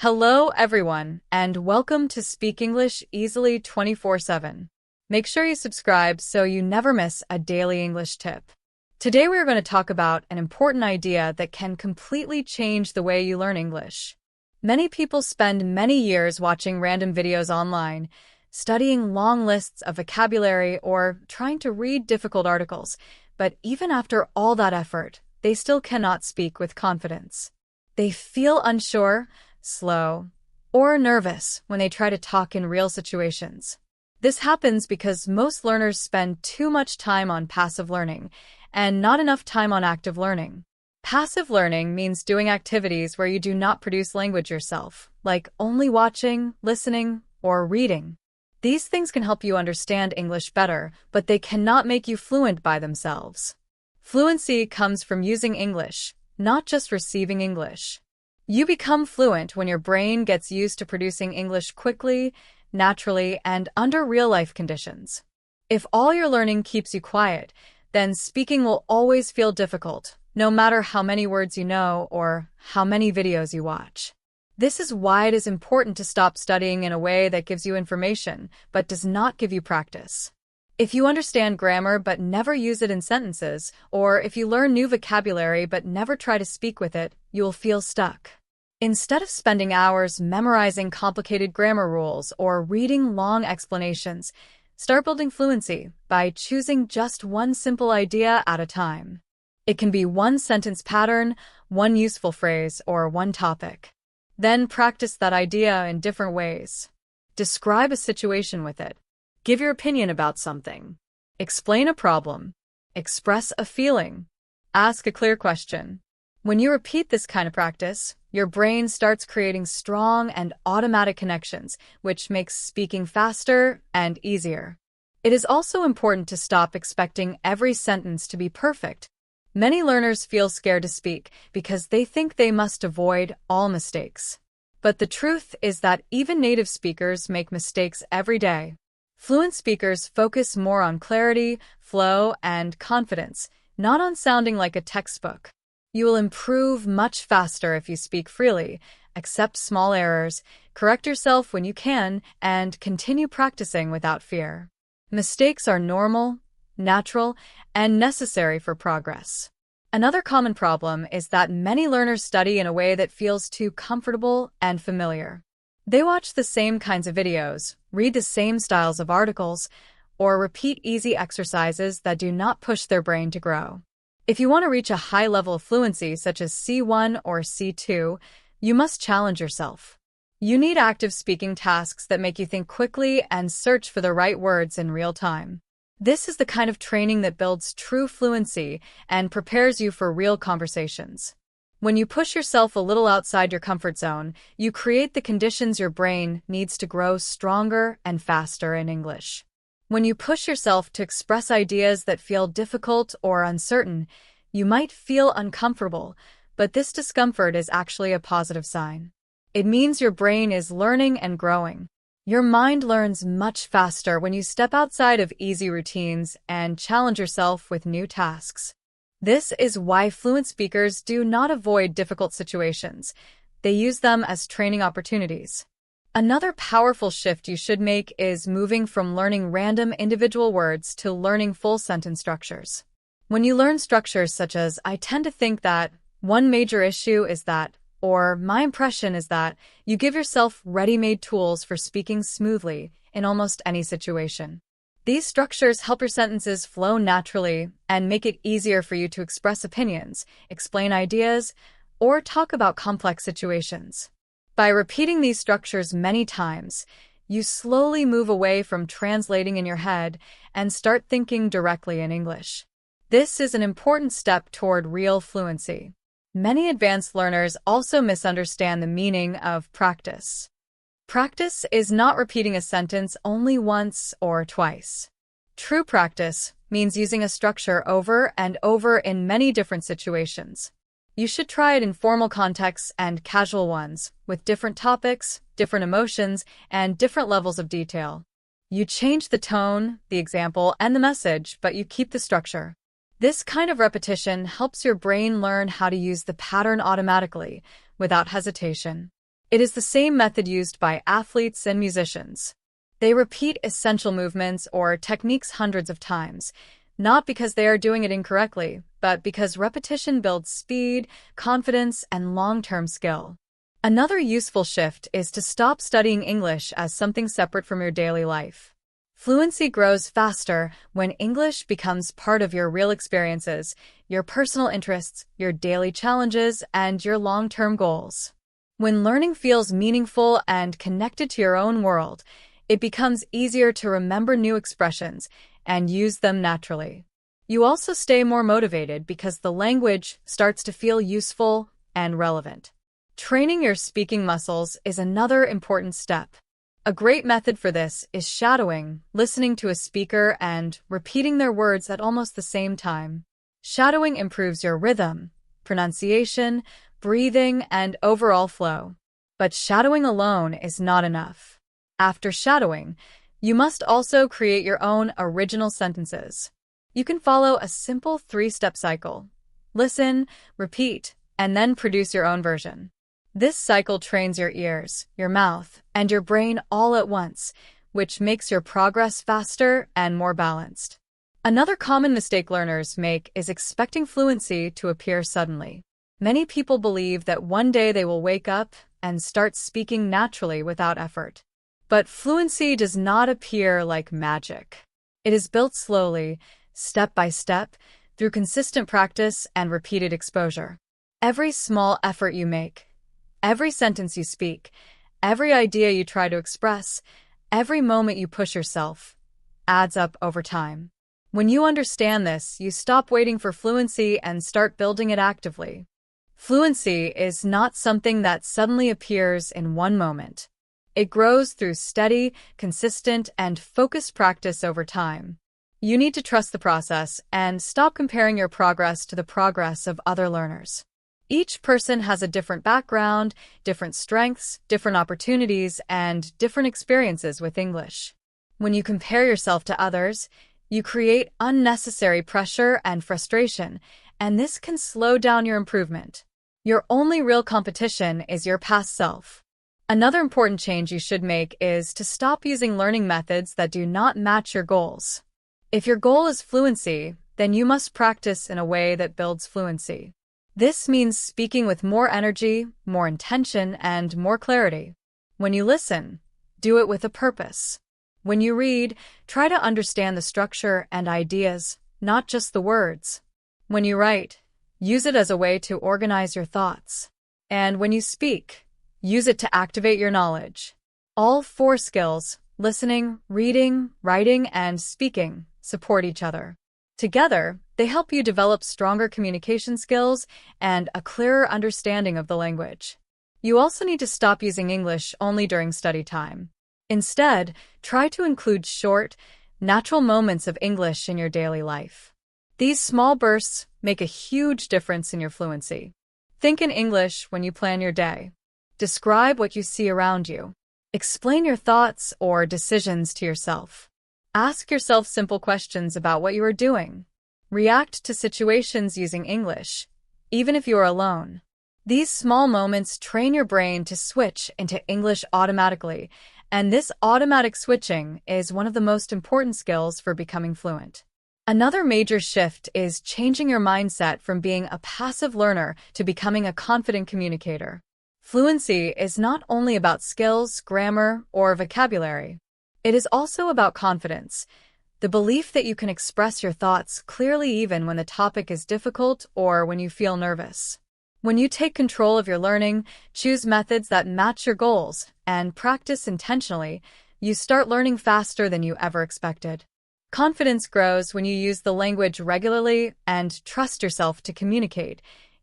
Hello, everyone, and welcome to Speak English Easily 24/7. Make sure you subscribe so you never miss a daily English tip. Today we are going to talk about an important idea that can completely change the way you learn English. Many people spend many years watching random videos online, studying long lists of vocabulary, or trying to read difficult articles, but even after all that effort, they still cannot speak with confidence. They feel unsure, slow, or nervous when they try to talk in real situations. This happens because most learners spend too much time on passive learning and not enough time on active learning. Passive learning means doing activities where you do not produce language yourself, like only watching, listening, or reading. These things can help you understand English better, but they cannot make you fluent by themselves. Fluency comes from using English, not just receiving English. You become fluent when your brain gets used to producing English quickly, naturally, and under real-life conditions. If all your learning keeps you quiet, then speaking will always feel difficult, no matter how many words you know or how many videos you watch. This is why it is important to stop studying in a way that gives you information, but does not give you practice. If you understand grammar but never use it in sentences, or if you learn new vocabulary but never try to speak with it, you will feel stuck. Instead of spending hours memorizing complicated grammar rules or reading long explanations, start building fluency by choosing just one simple idea at a time. It can be one sentence pattern, one useful phrase, or one topic. Then practice that idea in different ways. Describe a situation with it. Give your opinion about something. Explain a problem. Express a feeling. Ask a clear question. When you repeat this kind of practice, your brain starts creating strong and automatic connections, which makes speaking faster and easier. It is also important to stop expecting every sentence to be perfect. Many learners feel scared to speak because they think they must avoid all mistakes. But the truth is that even native speakers make mistakes every day. Fluent speakers focus more on clarity, flow, and confidence, not on sounding like a textbook. You will improve much faster if you speak freely, accept small errors, correct yourself when you can, and continue practicing without fear. Mistakes are normal, natural, and necessary for progress. Another common problem is that many learners study in a way that feels too comfortable and familiar. They watch the same kinds of videos, read the same styles of articles, or repeat easy exercises that do not push their brain to grow. If you want to reach a high level of fluency, such as C1 or C2, you must challenge yourself. You need active speaking tasks that make you think quickly and search for the right words in real time. This is the kind of training that builds true fluency and prepares you for real conversations. When you push yourself a little outside your comfort zone, you create the conditions your brain needs to grow stronger and faster in English. When you push yourself to express ideas that feel difficult or uncertain, you might feel uncomfortable, but this discomfort is actually a positive sign. It means your brain is learning and growing. Your mind learns much faster when you step outside of easy routines and challenge yourself with new tasks. This is why fluent speakers do not avoid difficult situations. They use them as training opportunities. Another powerful shift you should make is moving from learning random individual words to learning full sentence structures. When you learn structures such as "I tend to think that," "one major issue is that," or "my impression is that," you give yourself ready-made tools for speaking smoothly in almost any situation. These structures help your sentences flow naturally and make it easier for you to express opinions, explain ideas, or talk about complex situations. By repeating these structures many times, you slowly move away from translating in your head and start thinking directly in English. This is an important step toward real fluency. Many advanced learners also misunderstand the meaning of practice. Practice is not repeating a sentence only once or twice. True practice means using a structure over and over in many different situations. You should try it in formal contexts and casual ones, with different topics, different emotions, and different levels of detail. You change the tone, the example, and the message, but you keep the structure. This kind of repetition helps your brain learn how to use the pattern automatically, without hesitation. It is the same method used by athletes and musicians. They repeat essential movements or techniques hundreds of times, not because they are doing it incorrectly, but because repetition builds speed, confidence, and long-term skill. Another useful shift is to stop studying English as something separate from your daily life. Fluency grows faster when English becomes part of your real experiences, your personal interests, your daily challenges, and your long-term goals. When learning feels meaningful and connected to your own world, it becomes easier to remember new expressions and use them naturally. You also stay more motivated because the language starts to feel useful and relevant. Training your speaking muscles is another important step. A great method for this is shadowing, listening to a speaker and repeating their words at almost the same time. Shadowing improves your rhythm, pronunciation, breathing, and overall flow. But shadowing alone is not enough. After shadowing, you must also create your own original sentences. You can follow a simple 3-step cycle. Listen, repeat, and then produce your own version. This cycle trains your ears, your mouth, and your brain all at once, which makes your progress faster and more balanced. Another common mistake learners make is expecting fluency to appear suddenly. Many people believe that one day they will wake up and start speaking naturally without effort. But fluency does not appear like magic. It is built slowly, step by step, through consistent practice and repeated exposure. Every small effort you make, every sentence you speak, every idea you try to express, every moment you push yourself, adds up over time. When you understand this, you stop waiting for fluency and start building it actively. Fluency is not something that suddenly appears in one moment. It grows through steady, consistent, and focused practice over time. You need to trust the process and stop comparing your progress to the progress of other learners. Each person has a different background, different strengths, different opportunities, and different experiences with English. When you compare yourself to others, you create unnecessary pressure and frustration, and this can slow down your improvement. Your only real competition is your past self. Another important change you should make is to stop using learning methods that do not match your goals. If your goal is fluency, then you must practice in a way that builds fluency. This means speaking with more energy, more intention, and more clarity. When you listen, do it with a purpose. When you read, try to understand the structure and ideas, not just the words. When you write, use it as a way to organize your thoughts. And when you speak, use it to activate your knowledge. All 4 skills, listening, reading, writing, and speaking, support each other. Together, they help you develop stronger communication skills and a clearer understanding of the language. You also need to stop using English only during study time. Instead, try to include short, natural moments of English in your daily life. These small bursts make a huge difference in your fluency. Think in English when you plan your day. Describe what you see around you. Explain your thoughts or decisions to yourself. Ask yourself simple questions about what you are doing. React to situations using English, even if you are alone. These small moments train your brain to switch into English automatically, and this automatic switching is one of the most important skills for becoming fluent. Another major shift is changing your mindset from being a passive learner to becoming a confident communicator. Fluency is not only about skills, grammar, or vocabulary. It is also about confidence, the belief that you can express your thoughts clearly even when the topic is difficult or when you feel nervous. When you take control of your learning, choose methods that match your goals, and practice intentionally, you start learning faster than you ever expected. Confidence grows when you use the language regularly and trust yourself to communicate,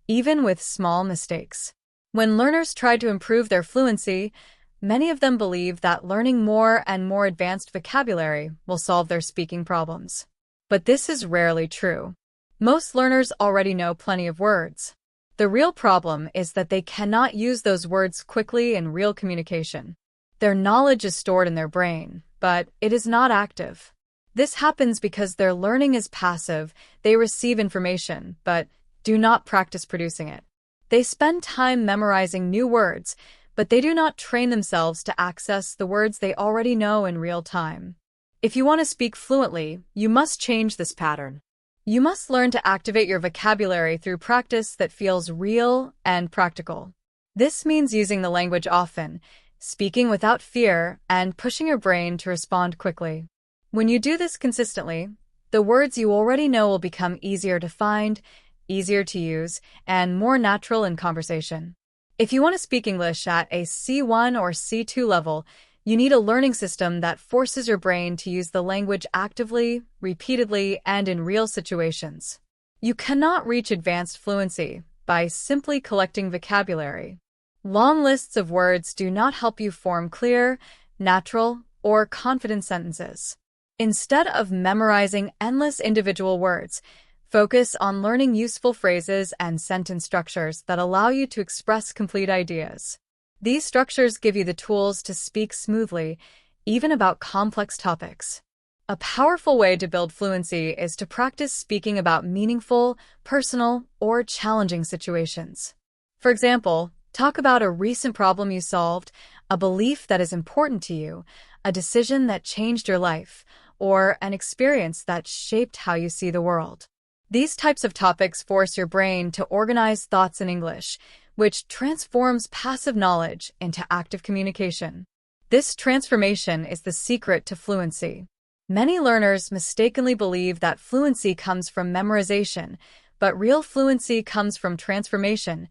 even with small mistakes. When learners try to improve their fluency, many of them believe that learning more and more advanced vocabulary will solve their speaking problems. But this is rarely true. Most learners already know plenty of words. The real problem is that they cannot use those words quickly in real communication. Their knowledge is stored in their brain, but it is not active. This happens because their learning is passive. They receive information, but do not practice producing it. They spend time memorizing new words, but they do not train themselves to access the words they already know in real time. If you want to speak fluently, you must change this pattern. You must learn to activate your vocabulary through practice that feels real and practical. This means using the language often, speaking without fear, and pushing your brain to respond quickly. When you do this consistently, the words you already know will become easier to find, easier to use, and more natural in conversation. If you want to speak English at a C1 or C2 level, you need a learning system that forces your brain to use the language actively, repeatedly, and in real situations. You cannot reach advanced fluency by simply collecting vocabulary. Long lists of words do not help you form clear, natural, or confident sentences. Instead of memorizing endless individual words, focus on learning useful phrases and sentence structures that allow you to express complete ideas. These structures give you the tools to speak smoothly, even about complex topics. A powerful way to build fluency is to practice speaking about meaningful, personal, or challenging situations. For example, talk about a recent problem you solved, a belief that is important to you, a decision that changed your life, or an experience that shaped how you see the world. These types of topics force your brain to organize thoughts in English, which transforms passive knowledge into active communication. This transformation is the secret to fluency. Many learners mistakenly believe that fluency comes from memorization, but real fluency comes from transformation,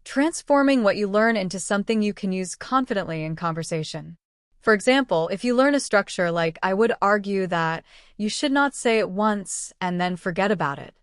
transforming what you learn into something you can use confidently in conversation. For example, if you learn a structure like "I would argue that," you should not say it once and then forget about it.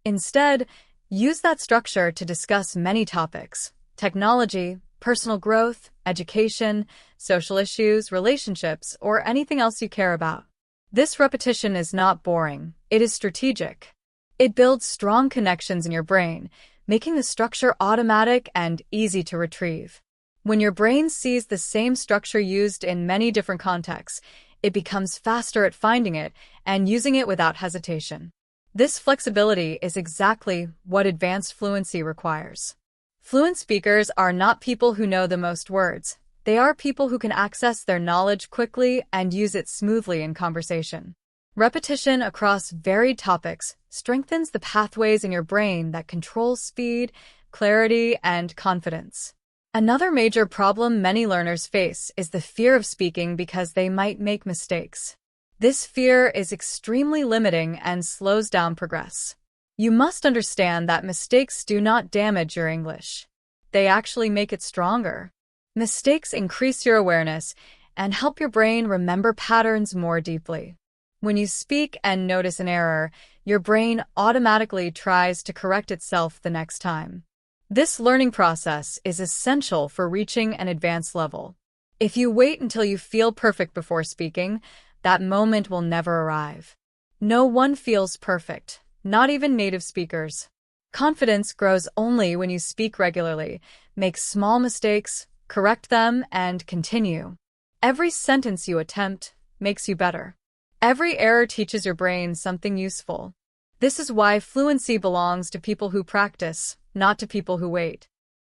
Instead, use that structure to discuss many topics: technology, personal growth, education, social issues, relationships, or anything else you care about. This repetition is not boring, it is strategic. It builds strong connections in your brain, making the structure automatic and easy to retrieve. When your brain sees the same structure used in many different contexts, it becomes faster at finding it and using it without hesitation. This flexibility is exactly what advanced fluency requires. Fluent speakers are not people who know the most words. They are people who can access their knowledge quickly and use it smoothly in conversation. Repetition across varied topics strengthens the pathways in your brain that control speed, clarity, and confidence. Another major problem many learners face is the fear of speaking because they might make mistakes. This fear is extremely limiting and slows down progress. You must understand that mistakes do not damage your English. They actually make it stronger. Mistakes increase your awareness and help your brain remember patterns more deeply. When you speak and notice an error, your brain automatically tries to correct itself the next time. This learning process is essential for reaching an advanced level. If you wait until you feel perfect before speaking, that moment will never arrive. No one feels perfect, not even native speakers. Confidence grows only when you speak regularly, make small mistakes, correct them, and continue. Every sentence you attempt makes you better. Every error teaches your brain something useful. This is why fluency belongs to people who practice, not to people who wait.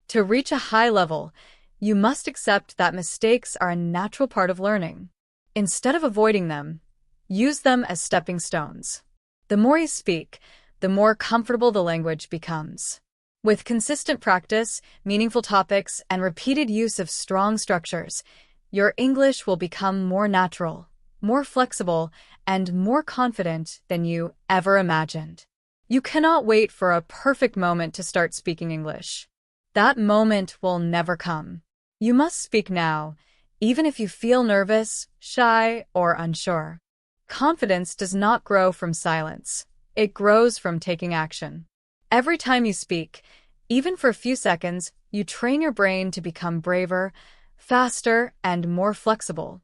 To reach a high level, you must accept that mistakes are a natural part of learning. Instead of avoiding them, use them as stepping stones. The more you speak, the more comfortable the language becomes. With consistent practice, meaningful topics, and repeated use of strong structures, your English will become more natural, more flexible, and more confident than you ever imagined. You cannot wait for a perfect moment to start speaking English. That moment will never come. You must speak now, even if you feel nervous, shy, or unsure. Confidence does not grow from silence. It grows from taking action. Every time you speak, even for a few seconds, you train your brain to become braver, faster, and more flexible.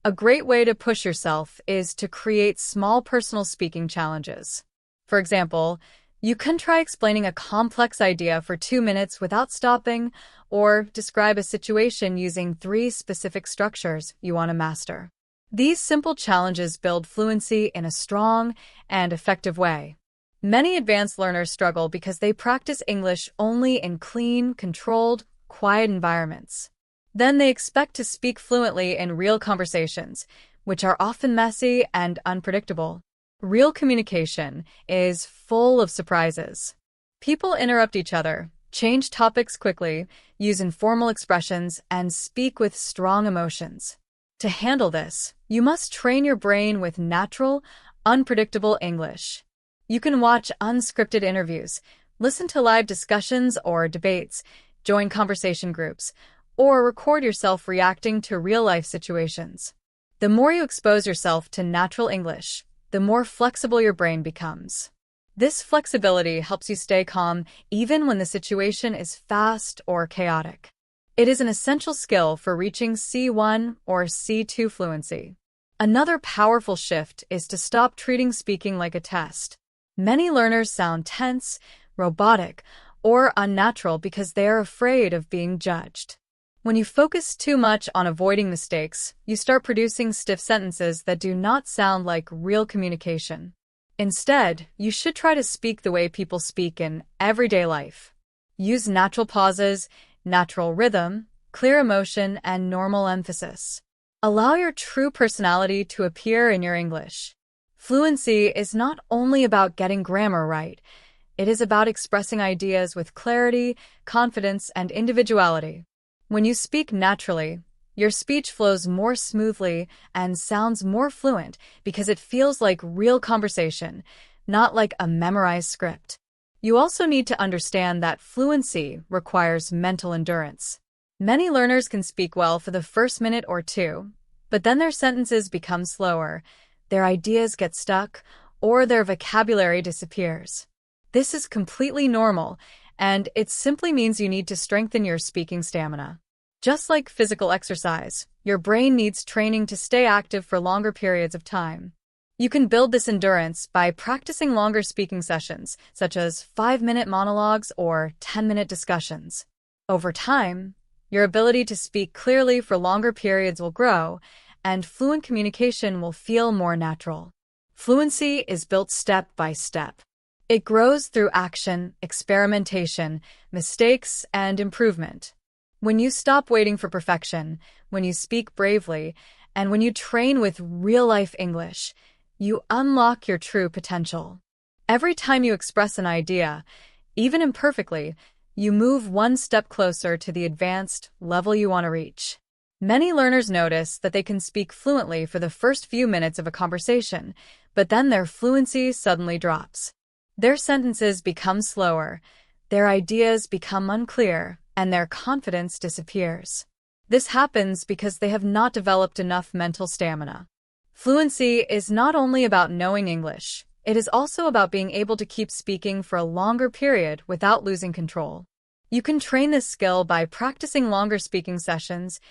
A great way to push yourself is to create small personal speaking challenges. For example, you can try explaining a complex idea for 2 minutes without stopping, or describe a situation using 3 specific structures you want to master. These simple challenges build fluency in a strong and effective way. Many advanced learners struggle because they practice English only in clean, controlled, quiet environments. Then they expect to speak fluently in real conversations, which are often messy and unpredictable. Real communication is full of surprises. People interrupt each other, change topics quickly, use informal expressions, and speak with strong emotions. To handle this, you must train your brain with natural, unpredictable English. You can watch unscripted interviews, listen to live discussions or debates, join conversation groups, or record yourself reacting to real-life situations. The more you expose yourself to natural English, the more flexible your brain becomes. This flexibility helps you stay calm even when the situation is fast or chaotic. It is an essential skill for reaching C1 or C2 fluency. Another powerful shift is to stop treating speaking like a test. Many learners sound tense, robotic, or unnatural because they are afraid of being judged. When you focus too much on avoiding mistakes, you start producing stiff sentences that do not sound like real communication. Instead, you should try to speak the way people speak in everyday life. Use natural pauses, natural rhythm, clear emotion, and normal emphasis. Allow your true personality to appear in your English. Fluency is not only about getting grammar right, it is about expressing ideas with clarity, confidence, and individuality. When you speak naturally, your speech flows more smoothly and sounds more fluent because it feels like real conversation, not like a memorized script. You also need to understand that fluency requires mental endurance. Many learners can speak well for the first minute or two, but then their sentences become slower, their ideas get stuck, or their vocabulary disappears. This is completely normal, and it simply means you need to strengthen your speaking stamina. Just like physical exercise, your brain needs training to stay active for longer periods of time. You can build this endurance by practicing longer speaking sessions, such as 5-minute monologues or 10-minute discussions. Over time, your ability to speak clearly for longer periods will grow, and fluent communication will feel more natural. Fluency is built step by step. It grows through action, experimentation, mistakes, and improvement. When you stop waiting for perfection, when you speak bravely, and when you train with real-life English, you unlock your true potential. Every time you express an idea, even imperfectly, you move one step closer to the advanced level you want to reach. Many learners notice that they can speak fluently for the first few minutes of a conversation, but then their fluency suddenly drops. Their sentences become slower, their ideas become unclear, and their confidence disappears. This happens because they have not developed enough mental stamina. Fluency is not only about knowing English, it is also about being able to keep speaking for a longer period without losing control. You can train this skill by practicing longer speaking sessions,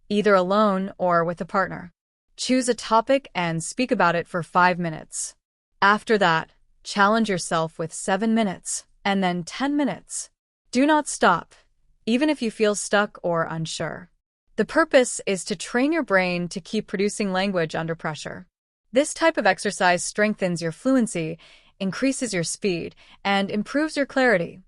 either alone or with a partner. Choose a topic and speak about it for 5 minutes. After that, challenge yourself with 7 minutes, and then 10 minutes. Do not stop, even if you feel stuck or unsure. The purpose is to train your brain to keep producing language under pressure. This type of exercise strengthens your fluency, increases your speed, and improves your clarity,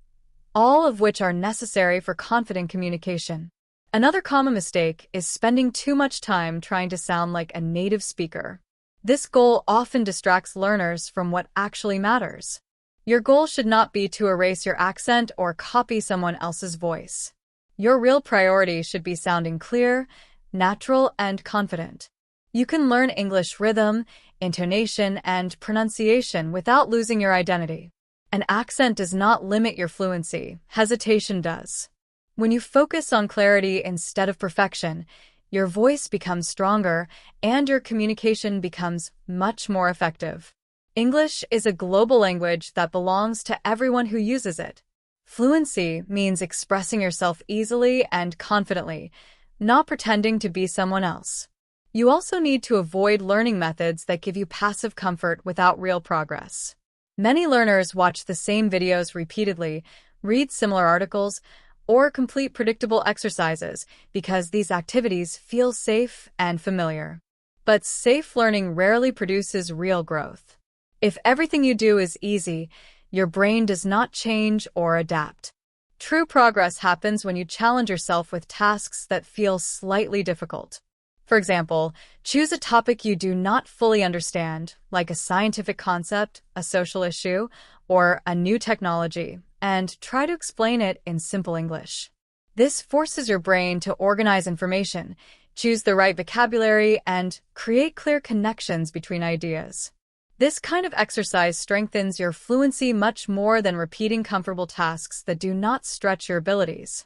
all of which are necessary for confident communication. Another common mistake is spending too much time trying to sound like a native speaker. This goal often distracts learners from what actually matters. Your goal should not be to erase your accent or copy someone else's voice. Your real priority should be sounding clear, natural, and confident. You can learn English rhythm, intonation, and pronunciation without losing your identity. An accent does not limit your fluency, hesitation does. When you focus on clarity instead of perfection, your voice becomes stronger and your communication becomes much more effective. English is a global language that belongs to everyone who uses it. Fluency means expressing yourself easily and confidently, not pretending to be someone else. You also need to avoid learning methods that give you passive comfort without real progress. Many learners watch the same videos repeatedly, read similar articles, or complete predictable exercises because these activities feel safe and familiar. But safe learning rarely produces real growth. If everything you do is easy, your brain does not change or adapt. True progress happens when you challenge yourself with tasks that feel slightly difficult. For example, choose a topic you do not fully understand, like a scientific concept, a social issue, or a new technology, and try to explain it in simple English. This forces your brain to organize information, choose the right vocabulary, and create clear connections between ideas. This kind of exercise strengthens your fluency much more than repeating comfortable tasks that do not stretch your abilities.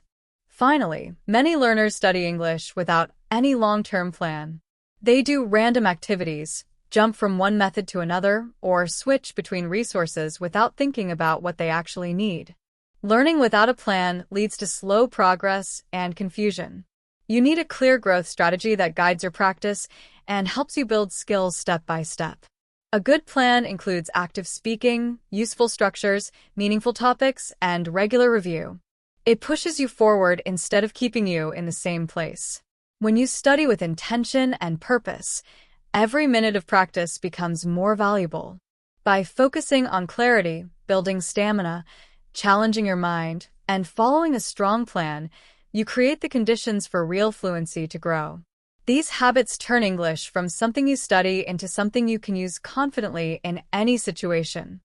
Finally, many learners study English without any long-term plan. They do random activities, jump from one method to another, or switch between resources without thinking about what they actually need. Learning without a plan leads to slow progress and confusion. You need a clear growth strategy that guides your practice and helps you build skills step by step. A good plan includes active speaking, useful structures, meaningful topics, and regular review. It pushes you forward instead of keeping you in the same place. When you study with intention and purpose, every minute of practice becomes more valuable. By focusing on clarity, building stamina, challenging your mind, and following a strong plan, you create the conditions for real fluency to grow. These habits turn English from something you study into something you can use confidently in any situation.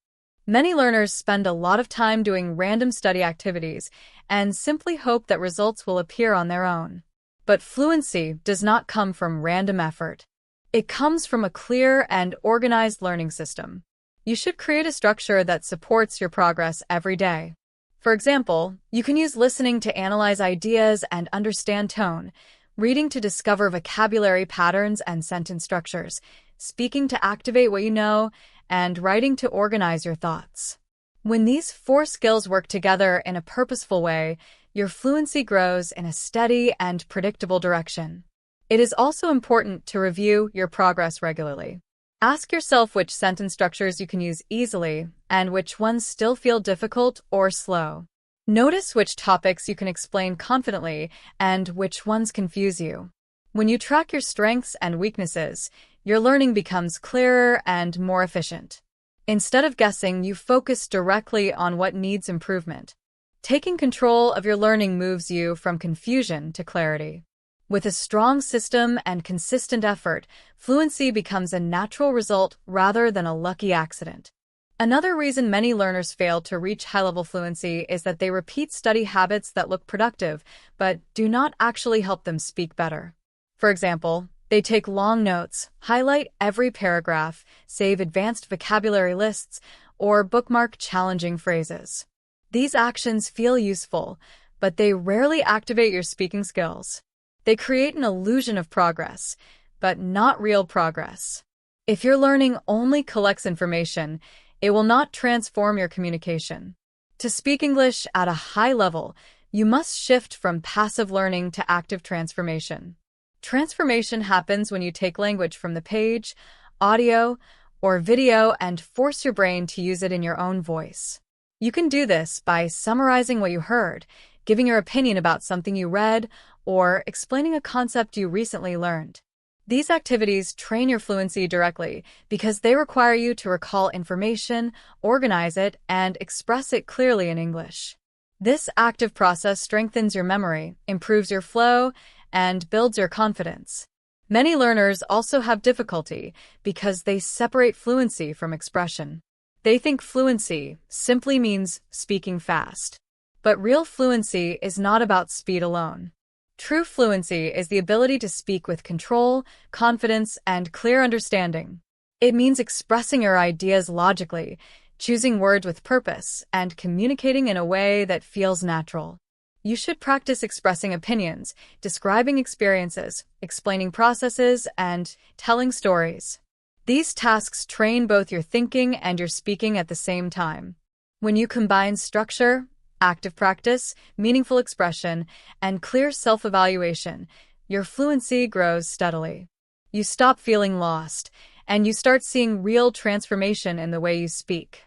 Many learners spend a lot of time doing random study activities and simply hope that results will appear on their own. But fluency does not come from random effort. It comes from a clear and organized learning system. You should create a structure that supports your progress every day. For example, you can use listening to analyze ideas and understand tone, reading to discover vocabulary patterns and sentence structures, speaking to activate what you know, and writing to organize your thoughts. When these 4 skills work together in a purposeful way, your fluency grows in a steady and predictable direction. It is also important to review your progress regularly. Ask yourself which sentence structures you can use easily and which ones still feel difficult or slow. Notice which topics you can explain confidently and which ones confuse you. When you track your strengths and weaknesses, your learning becomes clearer and more efficient. Instead of guessing, you focus directly on what needs improvement. Taking control of your learning moves you from confusion to clarity. With a strong system and consistent effort, fluency becomes a natural result rather than a lucky accident. Another reason many learners fail to reach high-level fluency is that they repeat study habits that look productive but do not actually help them speak better. For example, they take long notes, highlight every paragraph, save advanced vocabulary lists, or bookmark challenging phrases. These actions feel useful, but they rarely activate your speaking skills. They create an illusion of progress, but not real progress. If your learning only collects information, it will not transform your communication. To speak English at a high level, you must shift from passive learning to active transformation. Transformation happens when you take language from the page, audio, or video and force your brain to use it in your own voice. You can do this by summarizing what you heard, giving your opinion about something you read, or explaining a concept you recently learned. These activities train your fluency directly because they require you to recall information, organize it, and express it clearly in English. This active process strengthens your memory, improves your flow, and builds your confidence. Many learners also have difficulty because they separate fluency from expression. They think fluency simply means speaking fast. But real fluency is not about speed alone. True fluency is the ability to speak with control, confidence, and clear understanding. It means expressing your ideas logically, choosing words with purpose, and communicating in a way that feels natural. You should practice expressing opinions, describing experiences, explaining processes, and telling stories. These tasks train both your thinking and your speaking at the same time. When you combine structure, active practice, meaningful expression, and clear self-evaluation, your fluency grows steadily. You stop feeling lost, and you start seeing real transformation in the way you speak.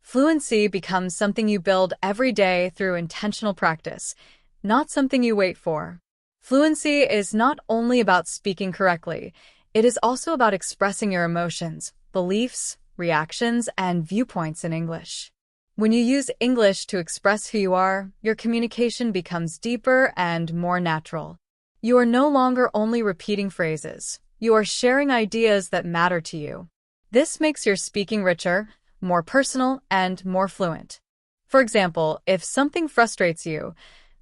Fluency becomes something you build every day through intentional practice, not something you wait for. Fluency is not only about speaking correctly, it is also about expressing your emotions, beliefs, reactions, and viewpoints in English. When you use English to express who you are, your communication becomes deeper and more natural. You are no longer only repeating phrases. You are sharing ideas that matter to you. This makes your speaking richer, more personal, and more fluent. For example, if something frustrates you,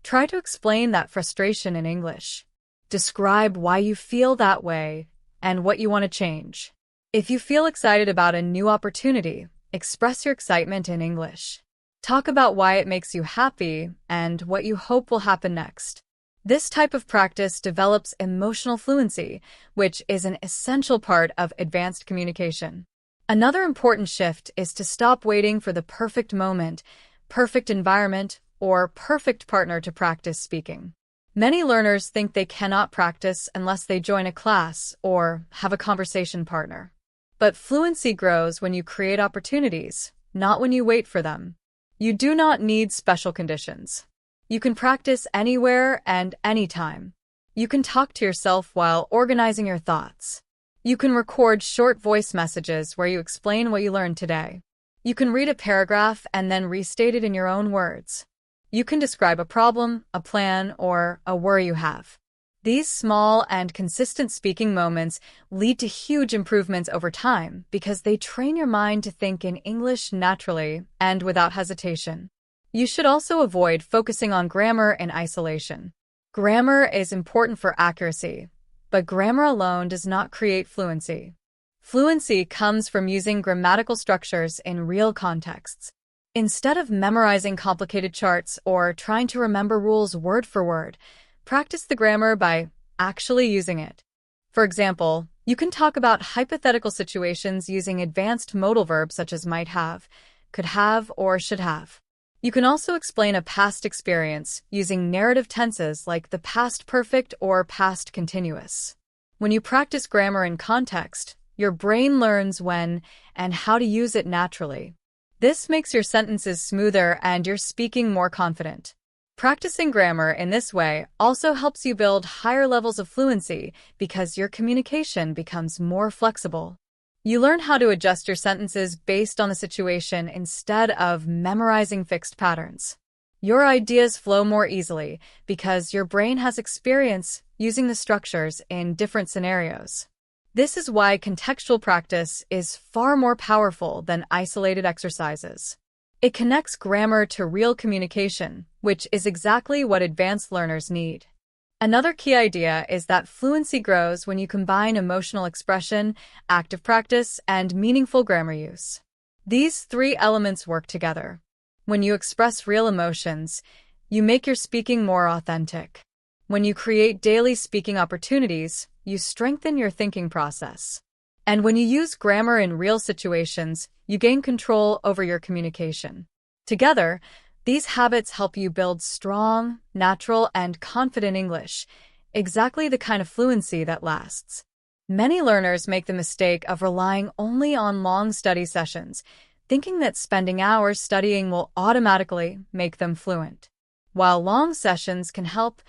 try to explain that frustration in English. Describe why you feel that way and what you want to change. If you feel excited about a new opportunity, express your excitement in English. Talk about why it makes you happy and what you hope will happen next. This type of practice develops emotional fluency, which is an essential part of advanced communication. Another important shift is to stop waiting for the perfect moment, perfect environment, or perfect partner to practice speaking. Many learners think they cannot practice unless they join a class or have a conversation partner. But fluency grows when you create opportunities, not when you wait for them. You do not need special conditions. You can practice anywhere and anytime. You can talk to yourself while organizing your thoughts. You can record short voice messages where you explain what you learned today. You can read a paragraph and then restate it in your own words. You can describe a problem, a plan, or a worry you have. These small and consistent speaking moments lead to huge improvements over time because they train your mind to think in English naturally and without hesitation. You should also avoid focusing on grammar in isolation. Grammar is important for accuracy, but grammar alone does not create fluency. Fluency comes from using grammatical structures in real contexts. Instead of memorizing complicated charts or trying to remember rules word for word, practice the grammar by actually using it. For example, you can talk about hypothetical situations using advanced modal verbs such as might have, could have, or should have. You can also explain a past experience using narrative tenses like the past perfect or past continuous. When you practice grammar in context, your brain learns when and how to use it naturally. This makes your sentences smoother and your speaking more confident. Practicing grammar in this way also helps you build higher levels of fluency because your communication becomes more flexible. You learn how to adjust your sentences based on the situation instead of memorizing fixed patterns. Your ideas flow more easily because your brain has experience using the structures in different scenarios. This is why contextual practice is far more powerful than isolated exercises. It connects grammar to real communication, which is exactly what advanced learners need. Another key idea is that fluency grows when you combine emotional expression, active practice, and meaningful grammar use. These three elements work together. When you express real emotions, you make your speaking more authentic. When you create daily speaking opportunities, you strengthen your thinking process. And when you use grammar in real situations, you gain control over your communication. Together, these habits help you build strong, natural, and confident English, exactly the kind of fluency that lasts. Many learners make the mistake of relying only on long study sessions, thinking that spending hours studying will automatically make them fluent. While long sessions can help,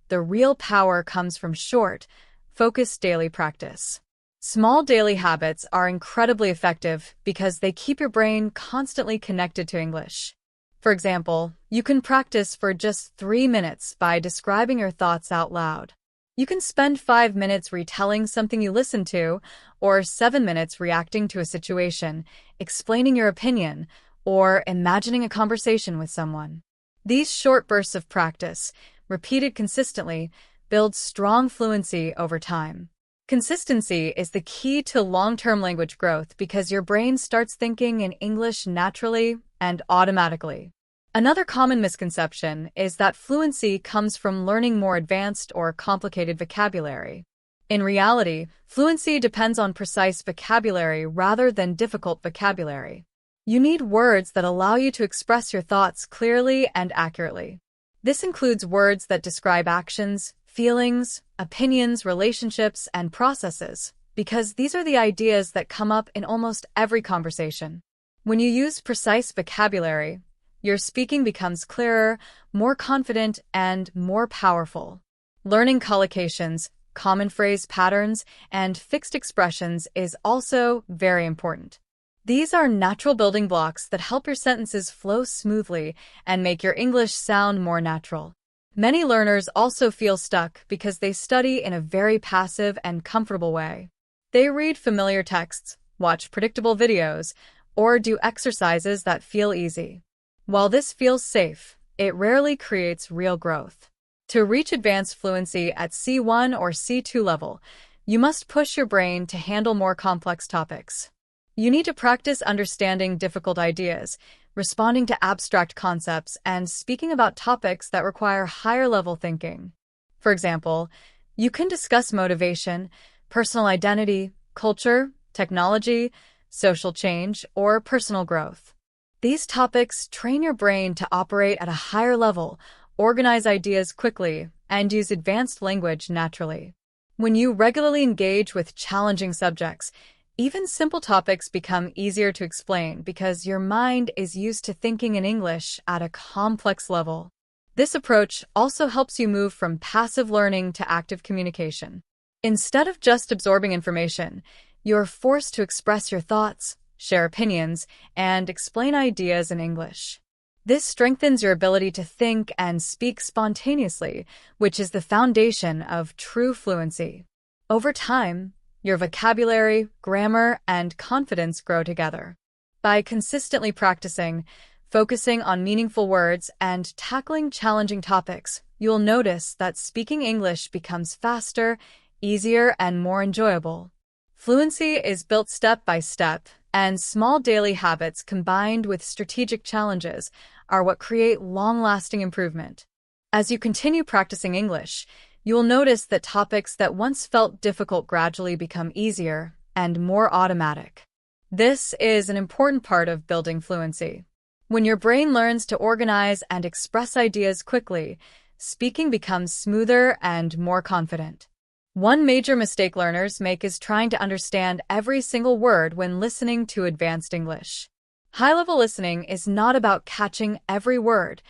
the real power comes from short, focused daily practice. Small daily habits are incredibly effective because they keep your brain constantly connected to English. For example, you can practice for just 3 minutes by describing your thoughts out loud. You can spend 5 minutes retelling something you listened to, or 7 minutes reacting to a situation, explaining your opinion, or imagining a conversation with someone. These short bursts of practice, repeated consistently, build strong fluency over time. Consistency is the key to long-term language growth because your brain starts thinking in English naturally and automatically. Another common misconception is that fluency comes from learning more advanced or complicated vocabulary. In reality, fluency depends on precise vocabulary rather than difficult vocabulary. You need words that allow you to express your thoughts clearly and accurately. This includes words that describe actions, feelings, opinions, relationships, and processes, because these are the ideas that come up in almost every conversation. When you use precise vocabulary, your speaking becomes clearer, more confident, and more powerful. Learning collocations, common phrase patterns, and fixed expressions is also very important. These are natural building blocks that help your sentences flow smoothly and make your English sound more natural. Many learners also feel stuck because they study in a very passive and comfortable way. They read familiar texts, watch predictable videos, or do exercises that feel easy. While this feels safe, it rarely creates real growth. To reach advanced fluency at C1 or C2 level, you must push your brain to handle more complex topics. You need to practice understanding difficult ideas, responding to abstract concepts, and speaking about topics that require higher-level thinking. For example, you can discuss motivation, personal identity, culture, technology, social change, or personal growth. These topics train your brain to operate at a higher level, organize ideas quickly, and use advanced language naturally. When you regularly engage with challenging subjects, even simple topics become easier to explain because your mind is used to thinking in English at a complex level. This approach also helps you move from passive learning to active communication. Instead of just absorbing information, you're forced to express your thoughts, share opinions, and explain ideas in English. This strengthens your ability to think and speak spontaneously, which is the foundation of true fluency. Over time, your vocabulary, grammar, and confidence grow together. By consistently practicing, focusing on meaningful words, and tackling challenging topics, you'll notice that speaking English becomes faster, easier, and more enjoyable. Fluency is built step by step, and small daily habits combined with strategic challenges are what create long-lasting improvement. As you continue practicing English, you will notice that topics that once felt difficult gradually become easier and more automatic. This is an important part of building fluency. When your brain learns to organize and express ideas quickly, speaking becomes smoother and more confident. One major mistake learners make is trying to understand every single word when listening to advanced English. High-level listening is not about catching every word.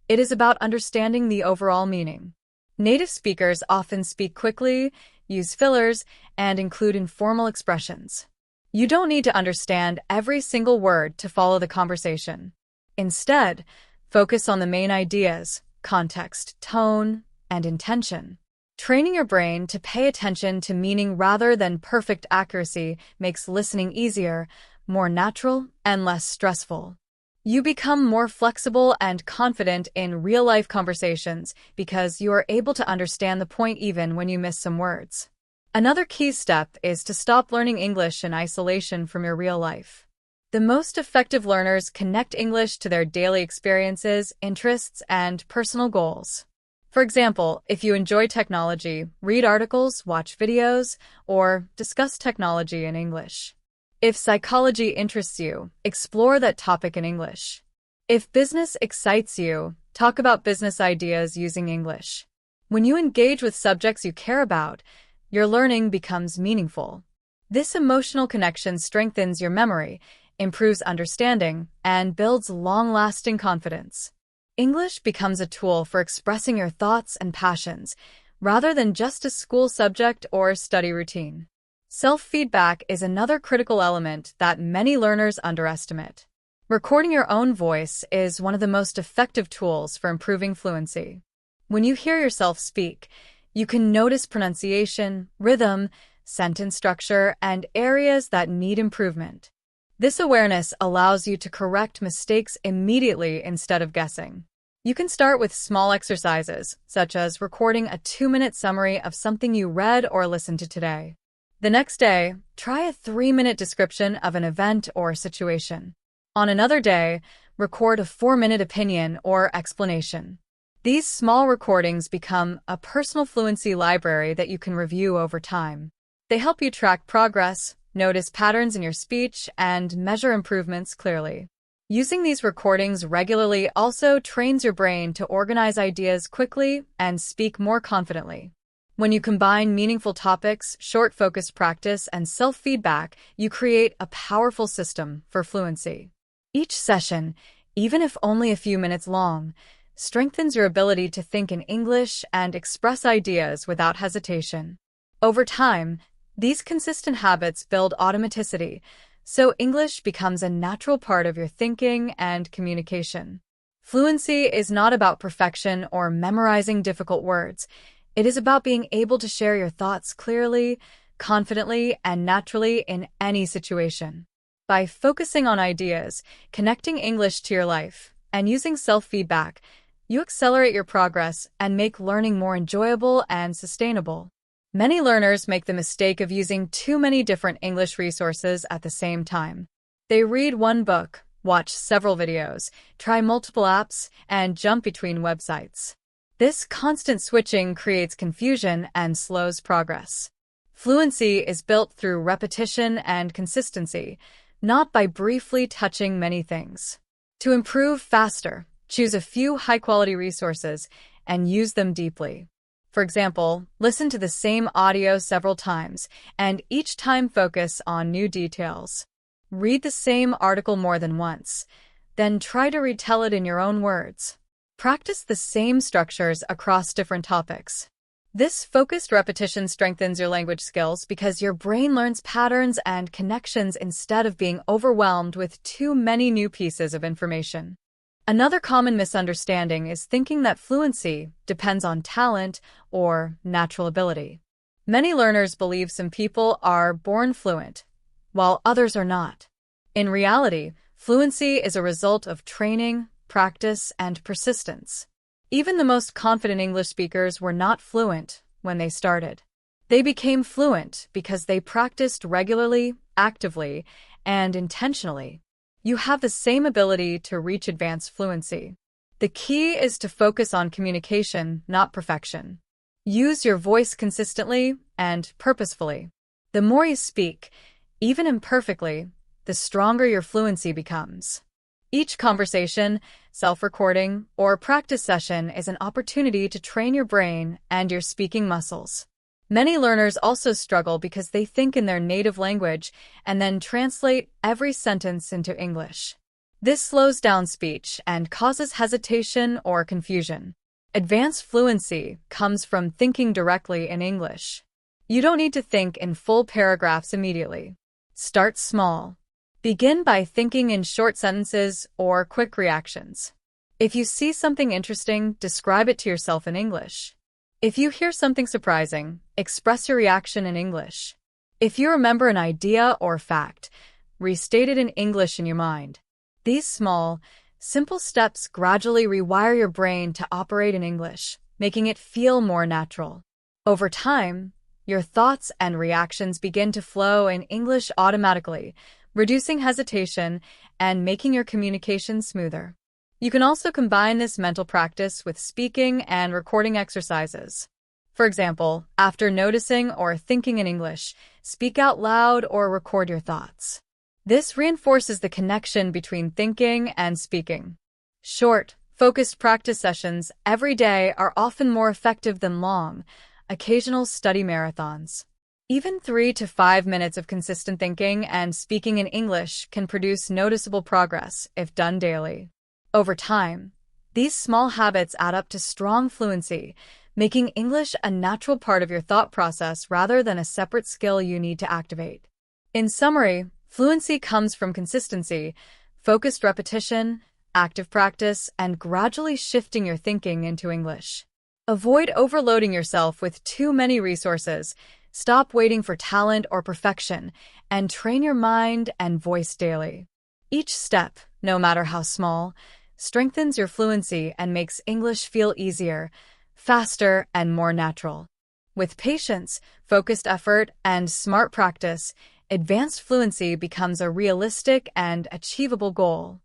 It is about understanding the overall meaning. Native speakers often speak quickly, use fillers, and include informal expressions. You don't need to understand every single word to follow the conversation. Instead, focus on the main ideas, context, tone, and intention. Training your brain to pay attention to meaning rather than perfect accuracy makes listening easier, more natural, and less stressful. You become more flexible and confident in real-life conversations because you are able to understand the point even when you miss some words. Another key step is to stop learning English in isolation from your real life. The most effective learners connect English to their daily experiences, interests, and personal goals. For example, if you enjoy technology, read articles, watch videos, or discuss technology in English. If psychology interests you, explore that topic in English. If business excites you, talk about business ideas using English. When you engage with subjects you care about, your learning becomes meaningful. This emotional connection strengthens your memory, improves understanding, and builds long-lasting confidence. English becomes a tool for expressing your thoughts and passions, rather than just a school subject or study routine. Self-feedback is another critical element that many learners underestimate. Recording your own voice is one of the most effective tools for improving fluency. When you hear yourself speak, you can notice pronunciation, rhythm, sentence structure, and areas that need improvement. This awareness allows you to correct mistakes immediately instead of guessing. You can start with small exercises, such as recording a 2-minute summary of something you read or listened to today. The next day, try a 3-minute description of an event or situation. On another day, record a 4-minute opinion or explanation. These small recordings become a personal fluency library that you can review over time. They help you track progress, notice patterns in your speech, and measure improvements clearly. Using these recordings regularly also trains your brain to organize ideas quickly and speak more confidently. When you combine meaningful topics, short focused practice, and self-feedback, you create a powerful system for fluency. Each session, even if only a few minutes long, strengthens your ability to think in English and express ideas without hesitation. Over time, these consistent habits build automaticity, so English becomes a natural part of your thinking and communication. Fluency is not about perfection or memorizing difficult words. It is about being able to share your thoughts clearly, confidently, and naturally in any situation. By focusing on ideas, connecting English to your life, and using self-feedback, you accelerate your progress and make learning more enjoyable and sustainable. Many learners make the mistake of using too many different English resources at the same time. They read one book, watch several videos, try multiple apps, and jump between websites. This constant switching creates confusion and slows progress. Fluency is built through repetition and consistency, not by briefly touching many things. To improve faster, choose a few high-quality resources and use them deeply. For example, listen to the same audio several times and each time focus on new details. Read the same article more than once, then try to retell it in your own words. Practice the same structures across different topics. This focused repetition strengthens your language skills because your brain learns patterns and connections instead of being overwhelmed with too many new pieces of information. Another common misunderstanding is thinking that fluency depends on talent or natural ability. Many learners believe some people are born fluent, while others are not. In reality, fluency is a result of training, practice, and persistence. Even the most confident English speakers were not fluent when they started. They became fluent because they practiced regularly, actively, and intentionally. You have the same ability to reach advanced fluency. The key is to focus on communication, not perfection. Use your voice consistently and purposefully. The more you speak, even imperfectly, the stronger your fluency becomes. Each conversation, self-recording, or practice session is an opportunity to train your brain and your speaking muscles. Many learners also struggle because they think in their native language and then translate every sentence into English. This slows down speech and causes hesitation or confusion. Advanced fluency comes from thinking directly in English. You don't need to think in full paragraphs immediately. Start small. Begin by thinking in short sentences or quick reactions. If you see something interesting, describe it to yourself in English. If you hear something surprising, express your reaction in English. If you remember an idea or fact, restate it in English in your mind. These small, simple steps gradually rewire your brain to operate in English, making it feel more natural. Over time, your thoughts and reactions begin to flow in English automatically, reducing hesitation and making your communication smoother. You can also combine this mental practice with speaking and recording exercises. For example, after noticing or thinking in English, speak out loud or record your thoughts. This reinforces the connection between thinking and speaking. Short, focused practice sessions every day are often more effective than long, occasional study marathons. Even 3 to 5 minutes of consistent thinking and speaking in English can produce noticeable progress if done daily. Over time, these small habits add up to strong fluency, making English a natural part of your thought process rather than a separate skill you need to activate. In summary, fluency comes from consistency, focused repetition, active practice, and gradually shifting your thinking into English. Avoid overloading yourself with too many resources. Stop waiting for talent or perfection, and train your mind and voice daily. Each step, no matter how small, strengthens your fluency and makes English feel easier, faster, and more natural. With patience, focused effort, and smart practice, advanced fluency becomes a realistic and achievable goal.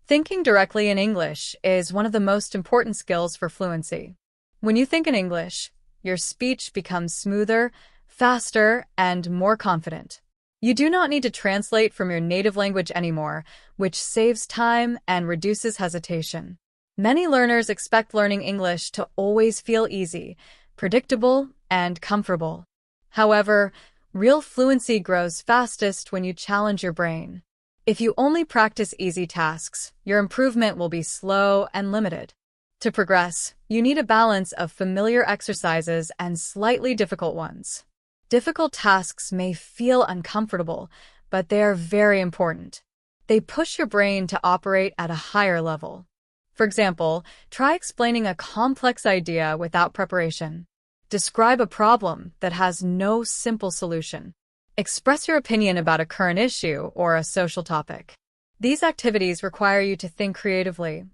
Thinking directly in English is one of the most important skills for fluency. When you think in English, your speech becomes smoother, faster, and more confident. You do not need to translate from your native language anymore, which saves time and reduces hesitation. Many learners expect learning English to always feel easy, predictable, and comfortable. However, real fluency grows fastest when you challenge your brain. If you only practice easy tasks, your improvement will be slow and limited. To progress, you need a balance of familiar exercises and slightly difficult ones. Difficult tasks may feel uncomfortable, but they are very important. They push your brain to operate at a higher level. For example, try explaining a complex idea without preparation. Describe a problem that has no simple solution. Express your opinion about a current issue or a social topic. These activities require you to think creatively,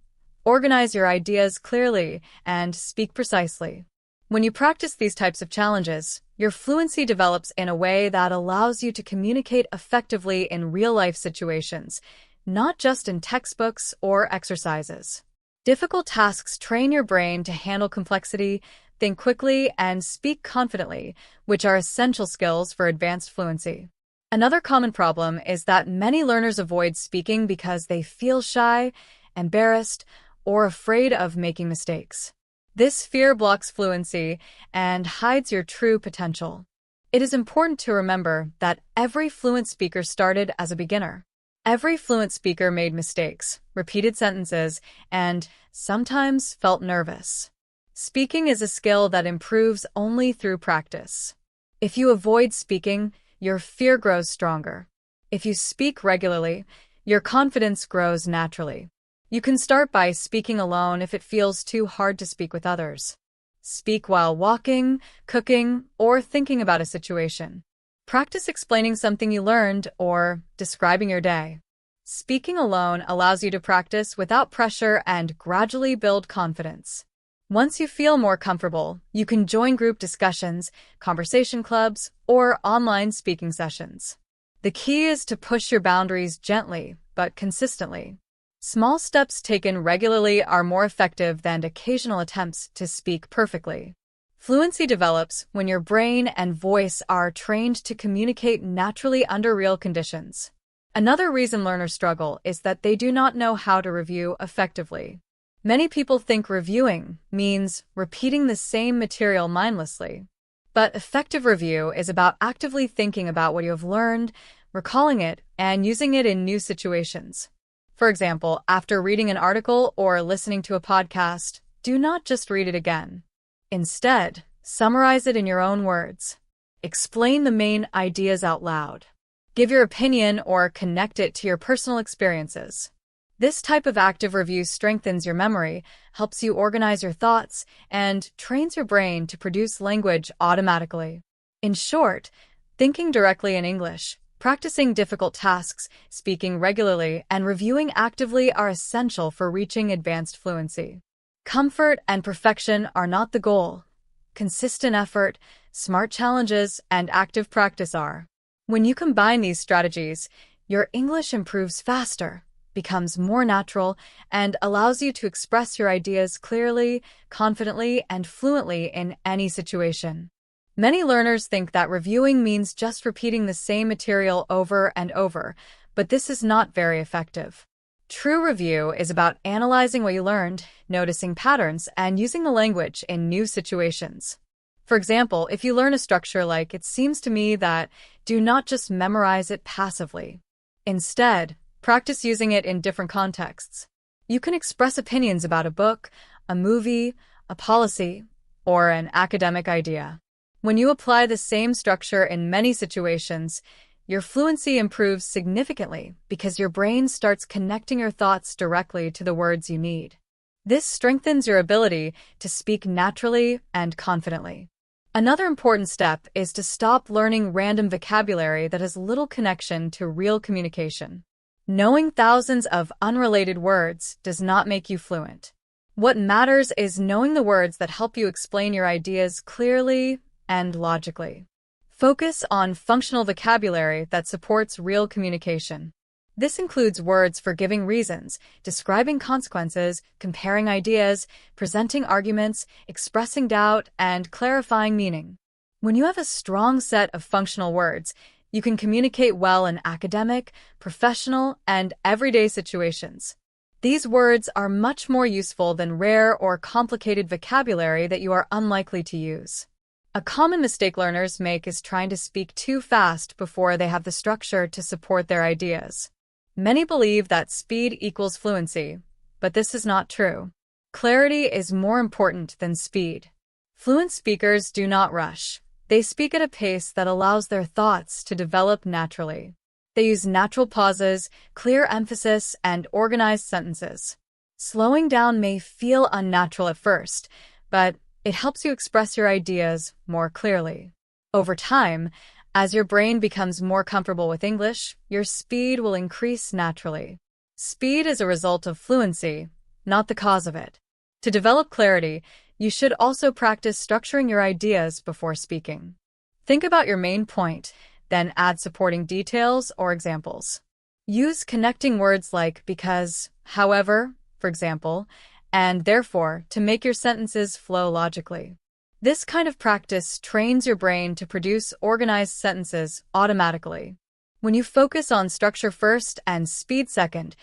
organize your ideas clearly, and speak precisely. When you practice these types of challenges, your fluency develops in a way that allows you to communicate effectively in real-life situations, not just in textbooks or exercises. Difficult tasks train your brain to handle complexity, think quickly, and speak confidently, which are essential skills for advanced fluency. Another common problem is that many learners avoid speaking because they feel shy, embarrassed, or afraid of making mistakes. This fear blocks fluency and hides your true potential. It is important to remember that every fluent speaker started as a beginner. Every fluent speaker made mistakes, repeated sentences, and sometimes felt nervous. Speaking is a skill that improves only through practice. If you avoid speaking, your fear grows stronger. If you speak regularly, your confidence grows naturally. You can start by speaking alone if it feels too hard to speak with others. Speak while walking, cooking, or thinking about a situation. Practice explaining something you learned or describing your day. Speaking alone allows you to practice without pressure and gradually build confidence. Once you feel more comfortable, you can join group discussions, conversation clubs, or online speaking sessions. The key is to push your boundaries gently but consistently. Small steps taken regularly are more effective than occasional attempts to speak perfectly. Fluency develops when your brain and voice are trained to communicate naturally under real conditions. Another reason learners struggle is that they do not know how to review effectively. Many people think reviewing means repeating the same material mindlessly. But effective review is about actively thinking about what you have learned, recalling it, and using it in new situations. For example, after reading an article or listening to a podcast, do not just read it again. Instead, summarize it in your own words. Explain the main ideas out loud. Give your opinion or connect it to your personal experiences. This type of active review strengthens your memory, helps you organize your thoughts, and trains your brain to produce language automatically. In short, thinking directly in English, practicing difficult tasks, speaking regularly, and reviewing actively are essential for reaching advanced fluency. Comfort and perfection are not the goal. Consistent effort, smart challenges, and active practice are. When you combine these strategies, your English improves faster, becomes more natural, and allows you to express your ideas clearly, confidently, and fluently in any situation. Many learners think that reviewing means just repeating the same material over and over, but this is not very effective. True review is about analyzing what you learned, noticing patterns, and using the language in new situations. For example, if you learn a structure like "it seems to me that," do not just memorize it passively. Instead, practice using it in different contexts. You can express opinions about a book, a movie, a policy, or an academic idea. When you apply the same structure in many situations, your fluency improves significantly because your brain starts connecting your thoughts directly to the words you need. This strengthens your ability to speak naturally and confidently. Another important step is to stop learning random vocabulary that has little connection to real communication. Knowing thousands of unrelated words does not make you fluent. What matters is knowing the words that help you explain your ideas clearly and logically. Focus on functional vocabulary that supports real communication. This includes words for giving reasons, describing consequences, comparing ideas, presenting arguments, expressing doubt, and clarifying meaning. When you have a strong set of functional words, you can communicate well in academic, professional, and everyday situations. These words are much more useful than rare or complicated vocabulary that you are unlikely to use. A common mistake learners make is trying to speak too fast before they have the structure to support their ideas. Many believe that speed equals fluency, but this is not true. Clarity is more important than speed. Fluent speakers do not rush. They speak at a pace that allows their thoughts to develop naturally. They use natural pauses, clear emphasis, and organized sentences. Slowing down may feel unnatural at first, but it helps you express your ideas more clearly. Over time, as your brain becomes more comfortable with English, your speed will increase naturally. Speed is a result of fluency, not the cause of it. To develop clarity, you should also practice structuring your ideas before speaking. Think about your main point, then add supporting details or examples. Use connecting words like because, however, for example, and therefore to make your sentences flow logically. This kind of practice trains your brain to produce organized sentences automatically. When you focus on structure first and speed second,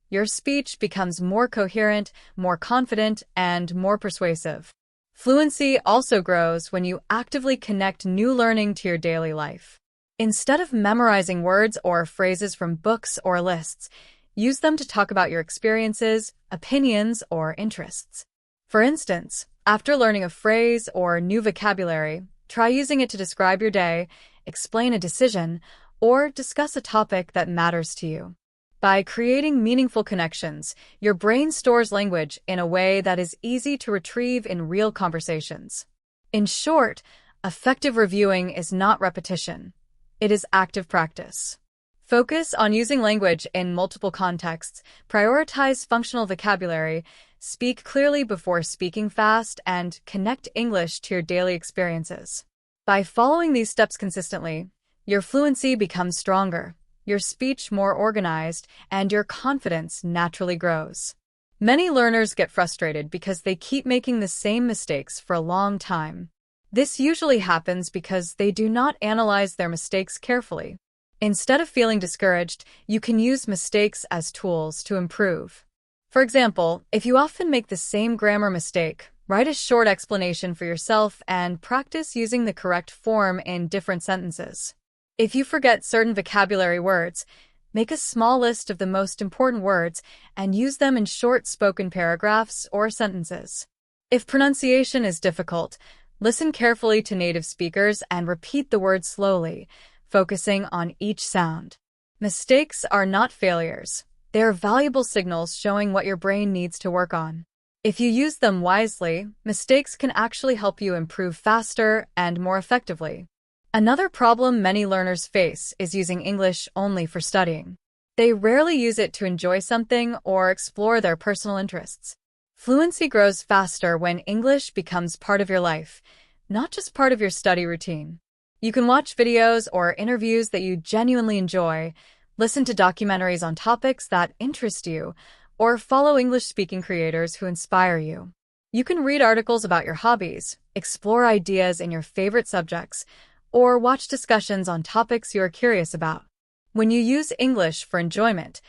your speech becomes more coherent, more confident, and more persuasive. Fluency also grows when you actively connect new learning to your daily life. Instead of memorizing words or phrases from books or lists, use them to talk about your experiences, opinions, or interests. For instance, after learning a phrase or new vocabulary, try using it to describe your day, explain a decision, or discuss a topic that matters to you. By creating meaningful connections, your brain stores language in a way that is easy to retrieve in real conversations. In short, effective reviewing is not repetition. It is active practice. Focus on using language in multiple contexts, prioritize functional vocabulary, speak clearly before speaking fast, and connect English to your daily experiences. By following these steps consistently, your fluency becomes stronger, your speech more organized, and your confidence naturally grows. Many learners get frustrated because they keep making the same mistakes for a long time. This usually happens because they do not analyze their mistakes carefully. Instead of feeling discouraged, you can use mistakes as tools to improve. For example, if you often make the same grammar mistake, write a short explanation for yourself and practice using the correct form in different sentences. If you forget certain vocabulary words, make a small list of the most important words and use them in short spoken paragraphs or sentences. If pronunciation is difficult, listen carefully to native speakers and repeat the words slowly, focusing on each sound. Mistakes are not failures. They are valuable signals showing what your brain needs to work on. If you use them wisely, mistakes can actually help you improve faster and more effectively. Another problem many learners face is using English only for studying. They rarely use it to enjoy something or explore their personal interests. Fluency grows faster when English becomes part of your life, not just part of your study routine. You can watch videos or interviews that you genuinely enjoy, listen to documentaries on topics that interest you, or follow English-speaking creators who inspire you. You can read articles about your hobbies, explore ideas in your favorite subjects, or watch discussions on topics you are curious about. When you use English for enjoyment,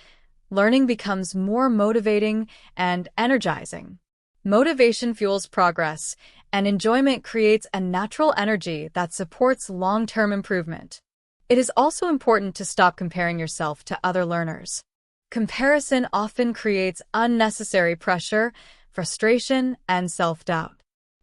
learning becomes more motivating and energizing. Motivation fuels progress, and enjoyment creates a natural energy that supports long-term improvement. It is also important to stop comparing yourself to other learners. Comparison often creates unnecessary pressure, frustration, and self-doubt.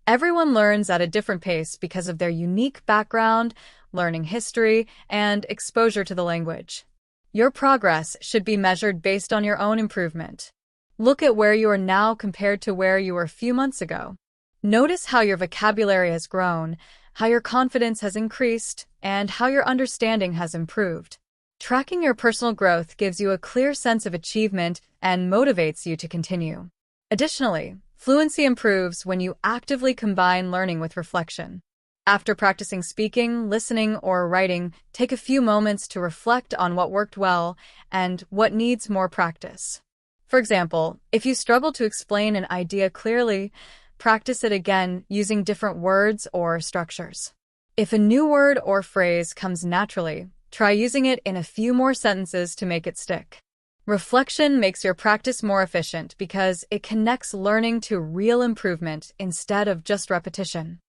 Everyone learns at a different pace because of their unique background, learning history, and exposure to the language. Your progress should be measured based on your own improvement. Look at where you are now compared to where you were a few months ago. Notice how your vocabulary has grown, how your confidence has increased, and how your understanding has improved. Tracking your personal growth gives you a clear sense of achievement and motivates you to continue. Additionally, fluency improves when you actively combine learning with reflection. After practicing speaking, listening, or writing, take a few moments to reflect on what worked well and what needs more practice. For example, if you struggle to explain an idea clearly, practice it again using different words or structures. If a new word or phrase comes naturally, try using it in a few more sentences to make it stick. Reflection makes your practice more efficient because it connects learning to real improvement instead of just repetition.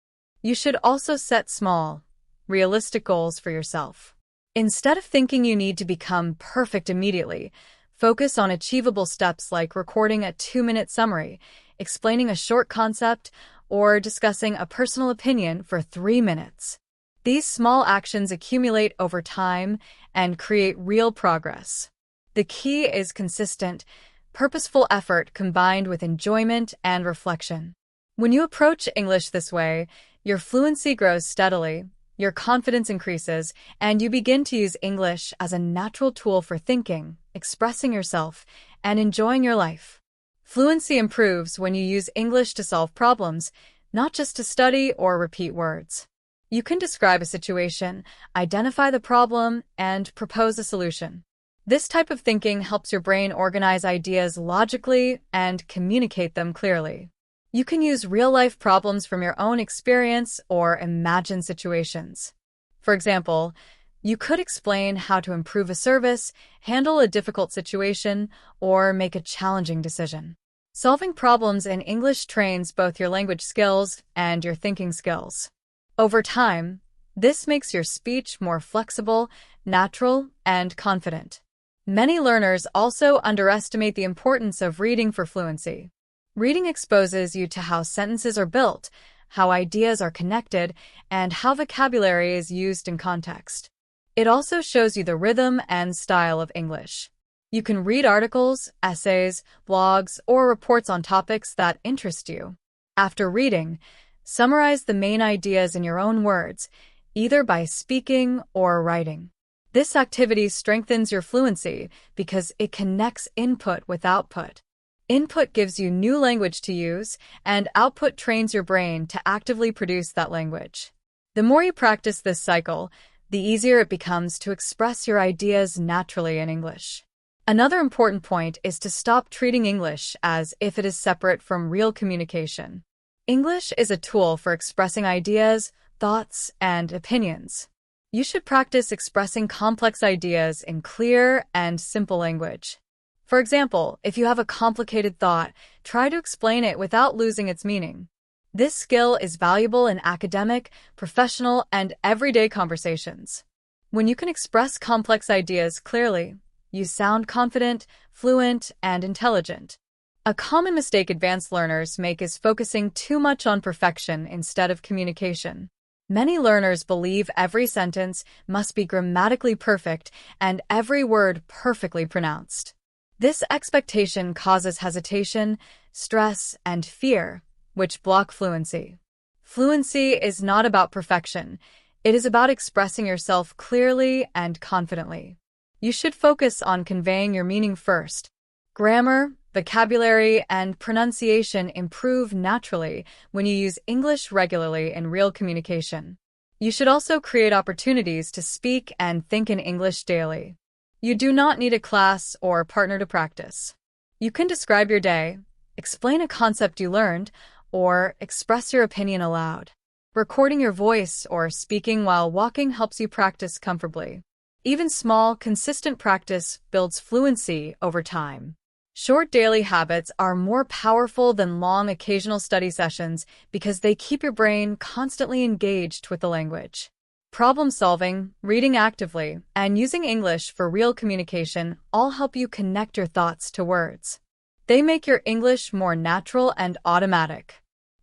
You should also set small, realistic goals for yourself. Instead of thinking you need to become perfect immediately, focus on achievable steps like recording a 2-minute summary, explaining a short concept, or discussing a personal opinion for 3 minutes. These small actions accumulate over time and create real progress. The key is consistent, purposeful effort combined with enjoyment and reflection. When you approach English this way, your fluency grows steadily, your confidence increases, and you begin to use English as a natural tool for thinking, expressing yourself, and enjoying your life. Fluency improves when you use English to solve problems, not just to study or repeat words. You can describe a situation, identify the problem, and propose a solution. This type of thinking helps your brain organize ideas logically and communicate them clearly. You can use real-life problems from your own experience or imagine situations. For example, you could explain how to improve a service, handle a difficult situation, or make a challenging decision. Solving problems in English trains both your language skills and your thinking skills. Over time, this makes your speech more flexible, natural, and confident. Many learners also underestimate the importance of reading for fluency. Reading exposes you to how sentences are built, how ideas are connected, and how vocabulary is used in context. It also shows you the rhythm and style of English. You can read articles, essays, blogs, or reports on topics that interest you. After reading, summarize the main ideas in your own words, either by speaking or writing. This activity strengthens your fluency because it connects input with output. Input gives you new language to use, and output trains your brain to actively produce that language. The more you practice this cycle, the easier it becomes to express your ideas naturally in English. Another important point is to stop treating English as if it is separate from real communication. English is a tool for expressing ideas, thoughts, and opinions. You should practice expressing complex ideas in clear and simple language. For example, if you have a complicated thought, try to explain it without losing its meaning. This skill is valuable in academic, professional, and everyday conversations. When you can express complex ideas clearly, you sound confident, fluent, and intelligent. A common mistake advanced learners make is focusing too much on perfection instead of communication. Many learners believe every sentence must be grammatically perfect and every word perfectly pronounced. This expectation causes hesitation, stress, and fear, which block fluency. Fluency is not about perfection. It is about expressing yourself clearly and confidently. You should focus on conveying your meaning first. Grammar, vocabulary, and pronunciation improve naturally when you use English regularly in real communication. You should also create opportunities to speak and think in English daily. You do not need a class or partner to practice. You can describe your day, explain a concept you learned, or express your opinion aloud. Recording your voice or speaking while walking helps you practice comfortably. Even small, consistent practice builds fluency over time. Short daily habits are more powerful than long occasional study sessions because they keep your brain constantly engaged with the language. Problem solving, reading actively, and using English for real communication all help you connect your thoughts to words. They make your English more natural and automatic.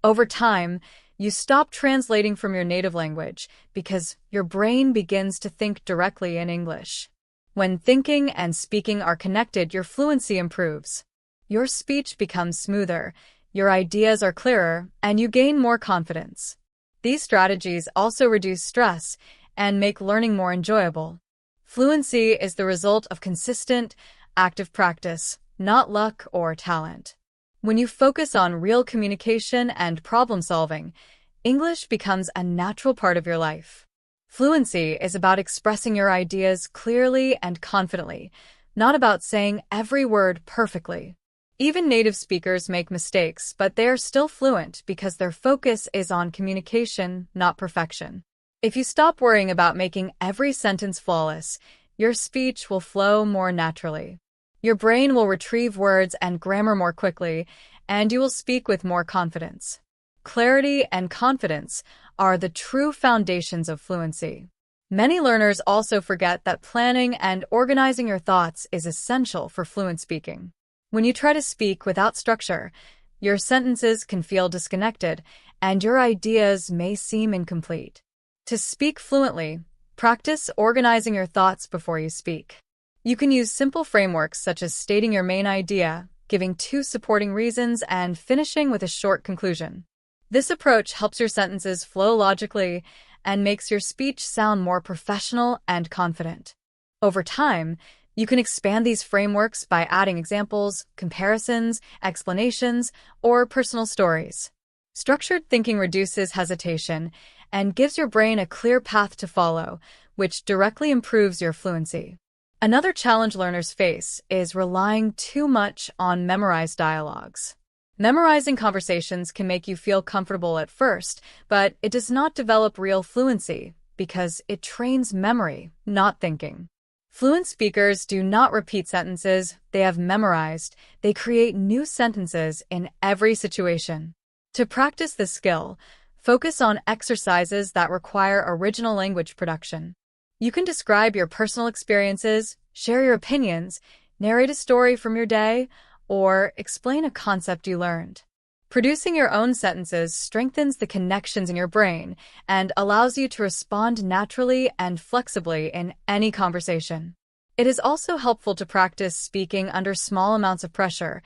Over time, you stop translating from your native language because your brain begins to think directly in English. When thinking and speaking are connected, your fluency improves. Your speech becomes smoother, your ideas are clearer, and you gain more confidence. These strategies also reduce stress and make learning more enjoyable. Fluency is the result of consistent, active practice, not luck or talent. When you focus on real communication and problem solving, English becomes a natural part of your life. Fluency is about expressing your ideas clearly and confidently, not about saying every word perfectly. Even native speakers make mistakes, but they are still fluent because their focus is on communication, not perfection. If you stop worrying about making every sentence flawless, your speech will flow more naturally. Your brain will retrieve words and grammar more quickly, and you will speak with more confidence. Clarity and confidence are the true foundations of fluency. Many learners also forget that planning and organizing your thoughts is essential for fluent speaking. When you try to speak without structure, your sentences can feel disconnected, and your ideas may seem incomplete. To speak fluently, practice organizing your thoughts before you speak. You can use simple frameworks such as stating your main idea, giving two supporting reasons, and finishing with a short conclusion. This approach helps your sentences flow logically and makes your speech sound more professional and confident. Over time, you can expand these frameworks by adding examples, comparisons, explanations, or personal stories. Structured thinking reduces hesitation and gives your brain a clear path to follow, which directly improves your fluency. Another challenge learners face is relying too much on memorized dialogues. Memorizing conversations can make you feel comfortable at first, but it does not develop real fluency because it trains memory, not thinking. Fluent speakers do not repeat sentences they have memorized. They create new sentences in every situation. To practice this skill, focus on exercises that require original language production. You can describe your personal experiences, share your opinions, narrate a story from your day, or explain a concept you learned. Producing your own sentences strengthens the connections in your brain and allows you to respond naturally and flexibly in any conversation. It is also helpful to practice speaking under small amounts of pressure,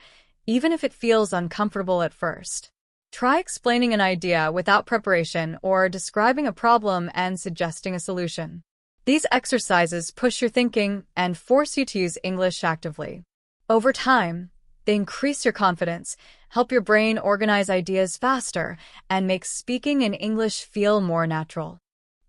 even if it feels uncomfortable at first. Try explaining an idea without preparation or describing a problem and suggesting a solution. These exercises push your thinking and force you to use English actively. Over time, they increase your confidence, help your brain organize ideas faster, and make speaking in English feel more natural.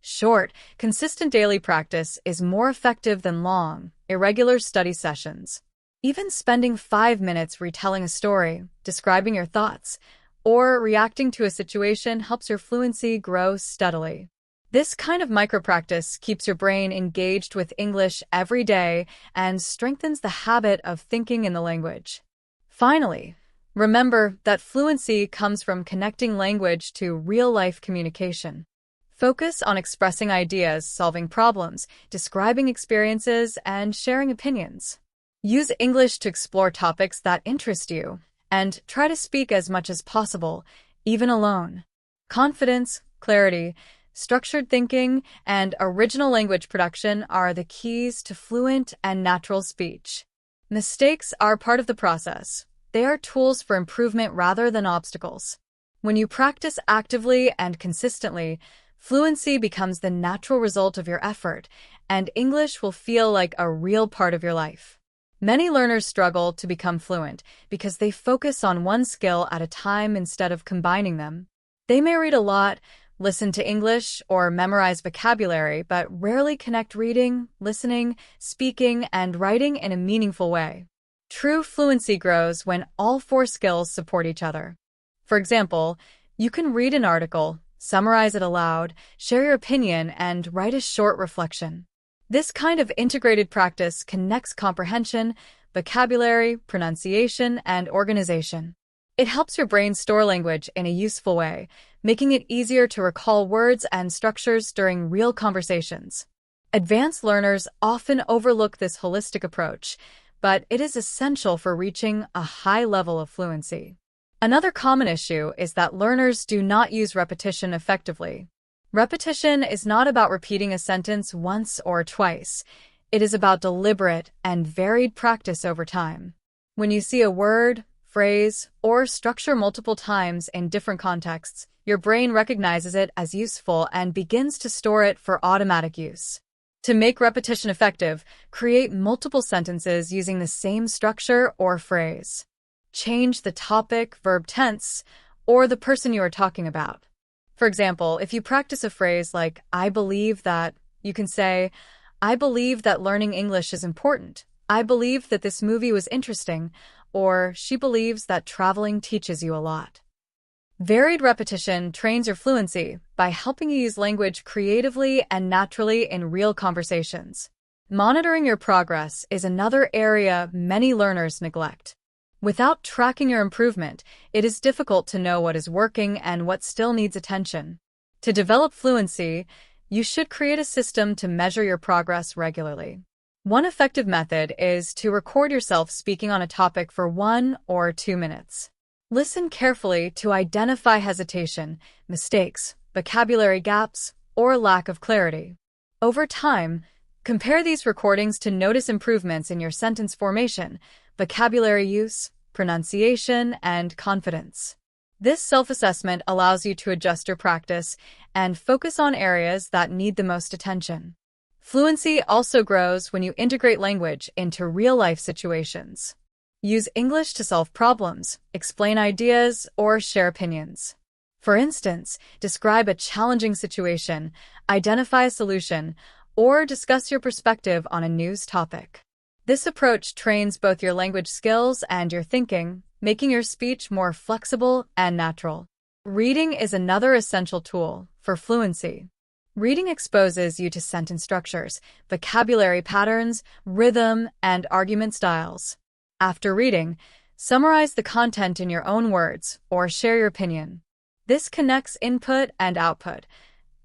Short, consistent daily practice is more effective than long, irregular study sessions. Even spending 5 minutes retelling a story, describing your thoughts, or reacting to a situation helps your fluency grow steadily. This kind of micro-practice keeps your brain engaged with English every day and strengthens the habit of thinking in the language. Finally, remember that fluency comes from connecting language to real-life communication. Focus on expressing ideas, solving problems, describing experiences, and sharing opinions. Use English to explore topics that interest you, and try to speak as much as possible, even alone. Confidence, clarity, structured thinking, and original language production are the keys to fluent and natural speech. Mistakes are part of the process. They are tools for improvement rather than obstacles. When you practice actively and consistently, fluency becomes the natural result of your effort, and English will feel like a real part of your life. Many learners struggle to become fluent because they focus on one skill at a time instead of combining them. They may read a lot, listen to English, or memorize vocabulary, but rarely connect reading, listening, speaking, and writing in a meaningful way. True fluency grows when all 4 skills support each other. For example, you can read an article, summarize it aloud, share your opinion, and write a short reflection. This kind of integrated practice connects comprehension, vocabulary, pronunciation, and organization. It helps your brain store language in a useful way, making it easier to recall words and structures during real conversations. Advanced learners often overlook this holistic approach, but it is essential for reaching a high level of fluency. Another common issue is that learners do not use repetition effectively. Repetition is not about repeating a sentence once or twice. It is about deliberate and varied practice over time. When you see a word, phrase, or structure multiple times in different contexts, your brain recognizes it as useful and begins to store it for automatic use. To make repetition effective, create multiple sentences using the same structure or phrase. Change the topic, verb tense, or the person you are talking about. For example, if you practice a phrase like, I believe that, you can say, I believe that learning English is important. I believe that this movie was interesting. Or, she believes that traveling teaches you a lot. Varied repetition trains your fluency by helping you use language creatively and naturally in real conversations. Monitoring your progress is another area many learners neglect. Without tracking your improvement, it is difficult to know what is working and what still needs attention. To develop fluency, you should create a system to measure your progress regularly. One effective method is to record yourself speaking on a topic for 1 or 2 minutes. Listen carefully to identify hesitation, mistakes, vocabulary gaps, or lack of clarity. Over time, compare these recordings to notice improvements in your sentence formation, vocabulary use, pronunciation, and confidence. This self-assessment allows you to adjust your practice and focus on areas that need the most attention. Fluency also grows when you integrate language into real-life situations. Use English to solve problems, explain ideas, or share opinions. For instance, describe a challenging situation, identify a solution, or discuss your perspective on a news topic. This approach trains both your language skills and your thinking, making your speech more flexible and natural. Reading is another essential tool for fluency. Reading exposes you to sentence structures, vocabulary patterns, rhythm, and argument styles. After reading, summarize the content in your own words or share your opinion. This connects input and output.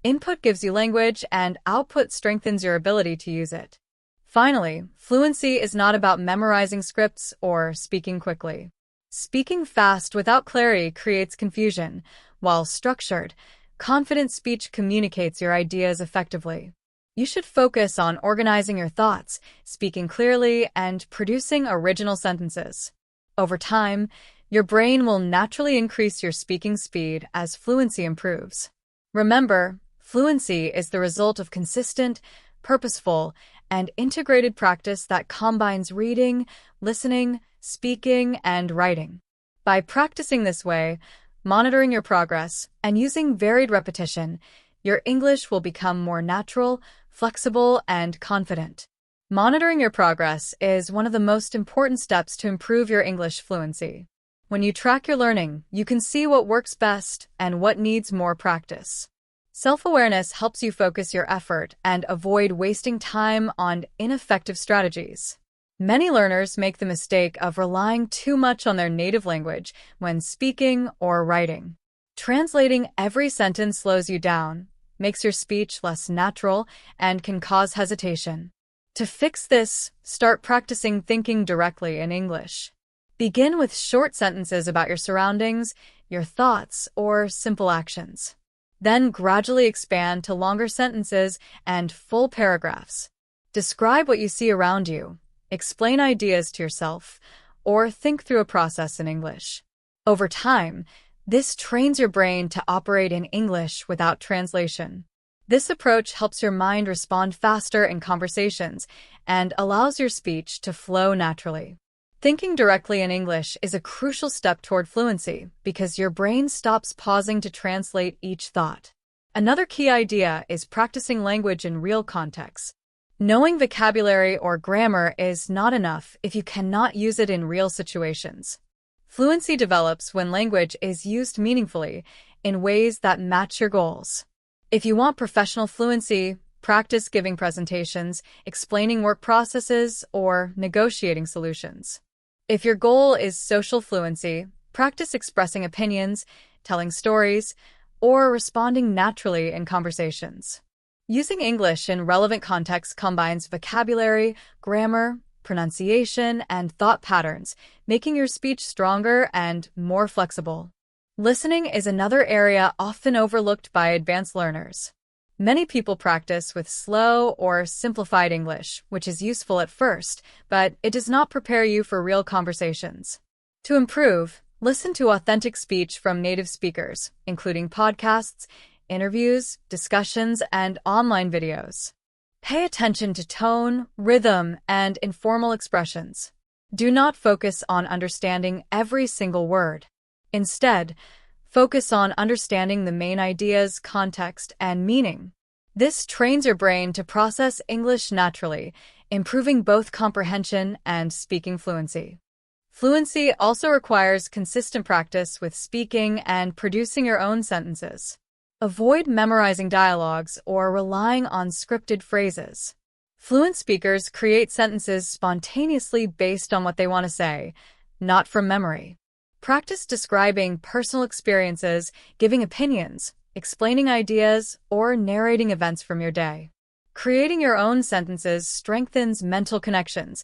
Input gives you language, and output strengthens your ability to use it. Finally, fluency is not about memorizing scripts or speaking quickly. Speaking fast without clarity creates confusion, while structured, confident speech communicates your ideas effectively. You should focus on organizing your thoughts, speaking clearly, and producing original sentences. Over time, your brain will naturally increase your speaking speed as fluency improves. Remember, fluency is the result of consistent, purposeful, and integrated practice that combines reading, listening, speaking, and writing. By practicing this way, monitoring your progress, and using varied repetition, your English will become more natural, flexible, and confident. Monitoring your progress is one of the most important steps to improve your English fluency. When you track your learning, you can see what works best and what needs more practice. Self-awareness helps you focus your effort and avoid wasting time on ineffective strategies. Many learners make the mistake of relying too much on their native language when speaking or writing. Translating every sentence slows you down, makes your speech less natural, and can cause hesitation. To fix this, start practicing thinking directly in English. Begin with short sentences about your surroundings, your thoughts, or simple actions. Then gradually expand to longer sentences and full paragraphs. Describe what you see around you, explain ideas to yourself, or think through a process in English. Over time, this trains your brain to operate in English without translation. This approach helps your mind respond faster in conversations and allows your speech to flow naturally. Thinking directly in English is a crucial step toward fluency because your brain stops pausing to translate each thought. Another key idea is practicing language in real contexts. Knowing vocabulary or grammar is not enough if you cannot use it in real situations. Fluency develops when language is used meaningfully in ways that match your goals. If you want professional fluency, practice giving presentations, explaining work processes, or negotiating solutions. If your goal is social fluency, practice expressing opinions, telling stories, or responding naturally in conversations. Using English in relevant contexts combines vocabulary, grammar, pronunciation, and thought patterns, making your speech stronger and more flexible. Listening is another area often overlooked by advanced learners. Many people practice with slow or simplified English, which is useful at first, but it does not prepare you for real conversations. To improve, listen to authentic speech from native speakers, including podcasts, interviews, discussions, and online videos. Pay attention to tone, rhythm, and informal expressions. Do not focus on understanding every single word. Instead, focus on understanding the main ideas, context, and meaning. This trains your brain to process English naturally, improving both comprehension and speaking fluency. Fluency also requires consistent practice with speaking and producing your own sentences. Avoid memorizing dialogues or relying on scripted phrases. Fluent speakers create sentences spontaneously based on what they want to say, not from memory. Practice describing personal experiences, giving opinions, explaining ideas, or narrating events from your day. Creating your own sentences strengthens mental connections,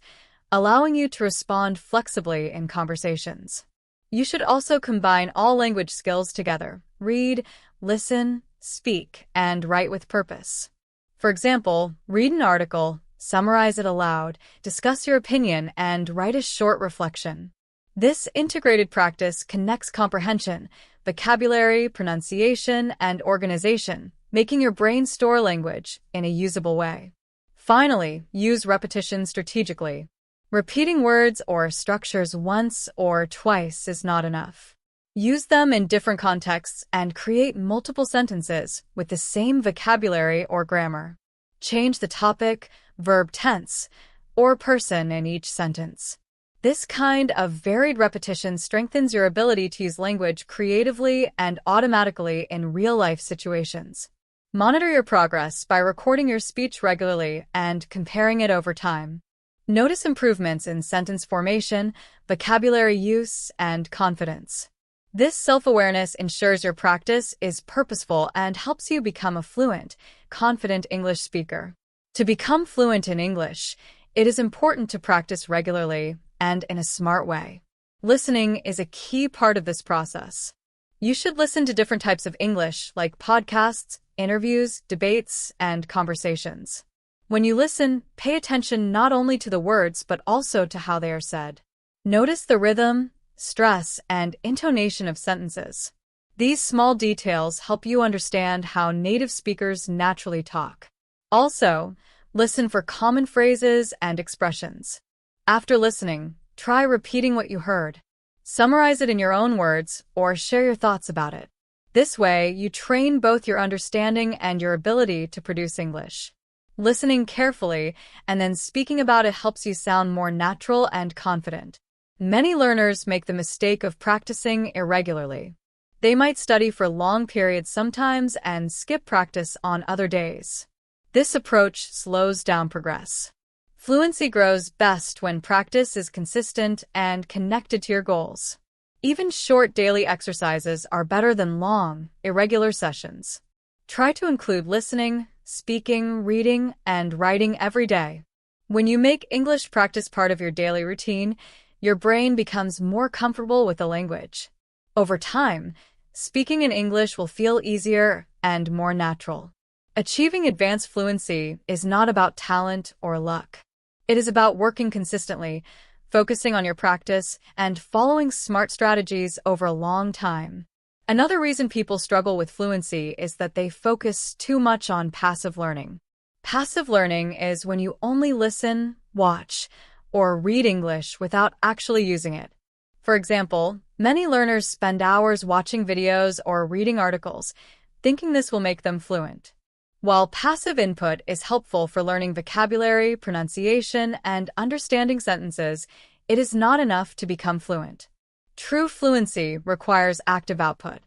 allowing you to respond flexibly in conversations. You should also combine all language skills together: read, listen, speak, and write with purpose. For example, read an article, summarize it aloud, discuss your opinion, and write a short reflection. This integrated practice connects comprehension, vocabulary, pronunciation, and organization, making your brain store language in a usable way. Finally, use repetition strategically. Repeating words or structures once or twice is not enough. Use them in different contexts and create multiple sentences with the same vocabulary or grammar. Change the topic, verb tense, or person in each sentence. This kind of varied repetition strengthens your ability to use language creatively and automatically in real-life situations. Monitor your progress by recording your speech regularly and comparing it over time. Notice improvements in sentence formation, vocabulary use, and confidence. This self-awareness ensures your practice is purposeful and helps you become a fluent, confident English speaker. To become fluent in English, it is important to practice regularly and in a smart way. Listening is a key part of this process. You should listen to different types of English, like podcasts, interviews, debates, and conversations. When you listen, pay attention not only to the words but also to how they are said. Notice the rhythm, stress, and intonation of sentences. These small details help you understand how native speakers naturally talk. Also, listen for common phrases and expressions. After listening, try repeating what you heard. Summarize it in your own words or share your thoughts about it. This way, you train both your understanding and your ability to produce English. Listening carefully and then speaking about it helps you sound more natural and confident. Many learners make the mistake of practicing irregularly. They might study for long periods sometimes and skip practice on other days. This approach slows down progress. Fluency grows best when practice is consistent and connected to your goals. Even short daily exercises are better than long, irregular sessions. Try to include listening, speaking, reading, and writing every day. When you make English practice part of your daily routine, your brain becomes more comfortable with the language. Over time, speaking in English will feel easier and more natural. Achieving advanced fluency is not about talent or luck. It is about working consistently, focusing on your practice, and following smart strategies over a long time. Another reason people struggle with fluency is that they focus too much on passive learning. Passive learning is when you only listen, watch, or read English without actually using it. For example, many learners spend hours watching videos or reading articles, thinking this will make them fluent. While passive input is helpful for learning vocabulary, pronunciation, and understanding sentences, it is not enough to become fluent. True fluency requires active output.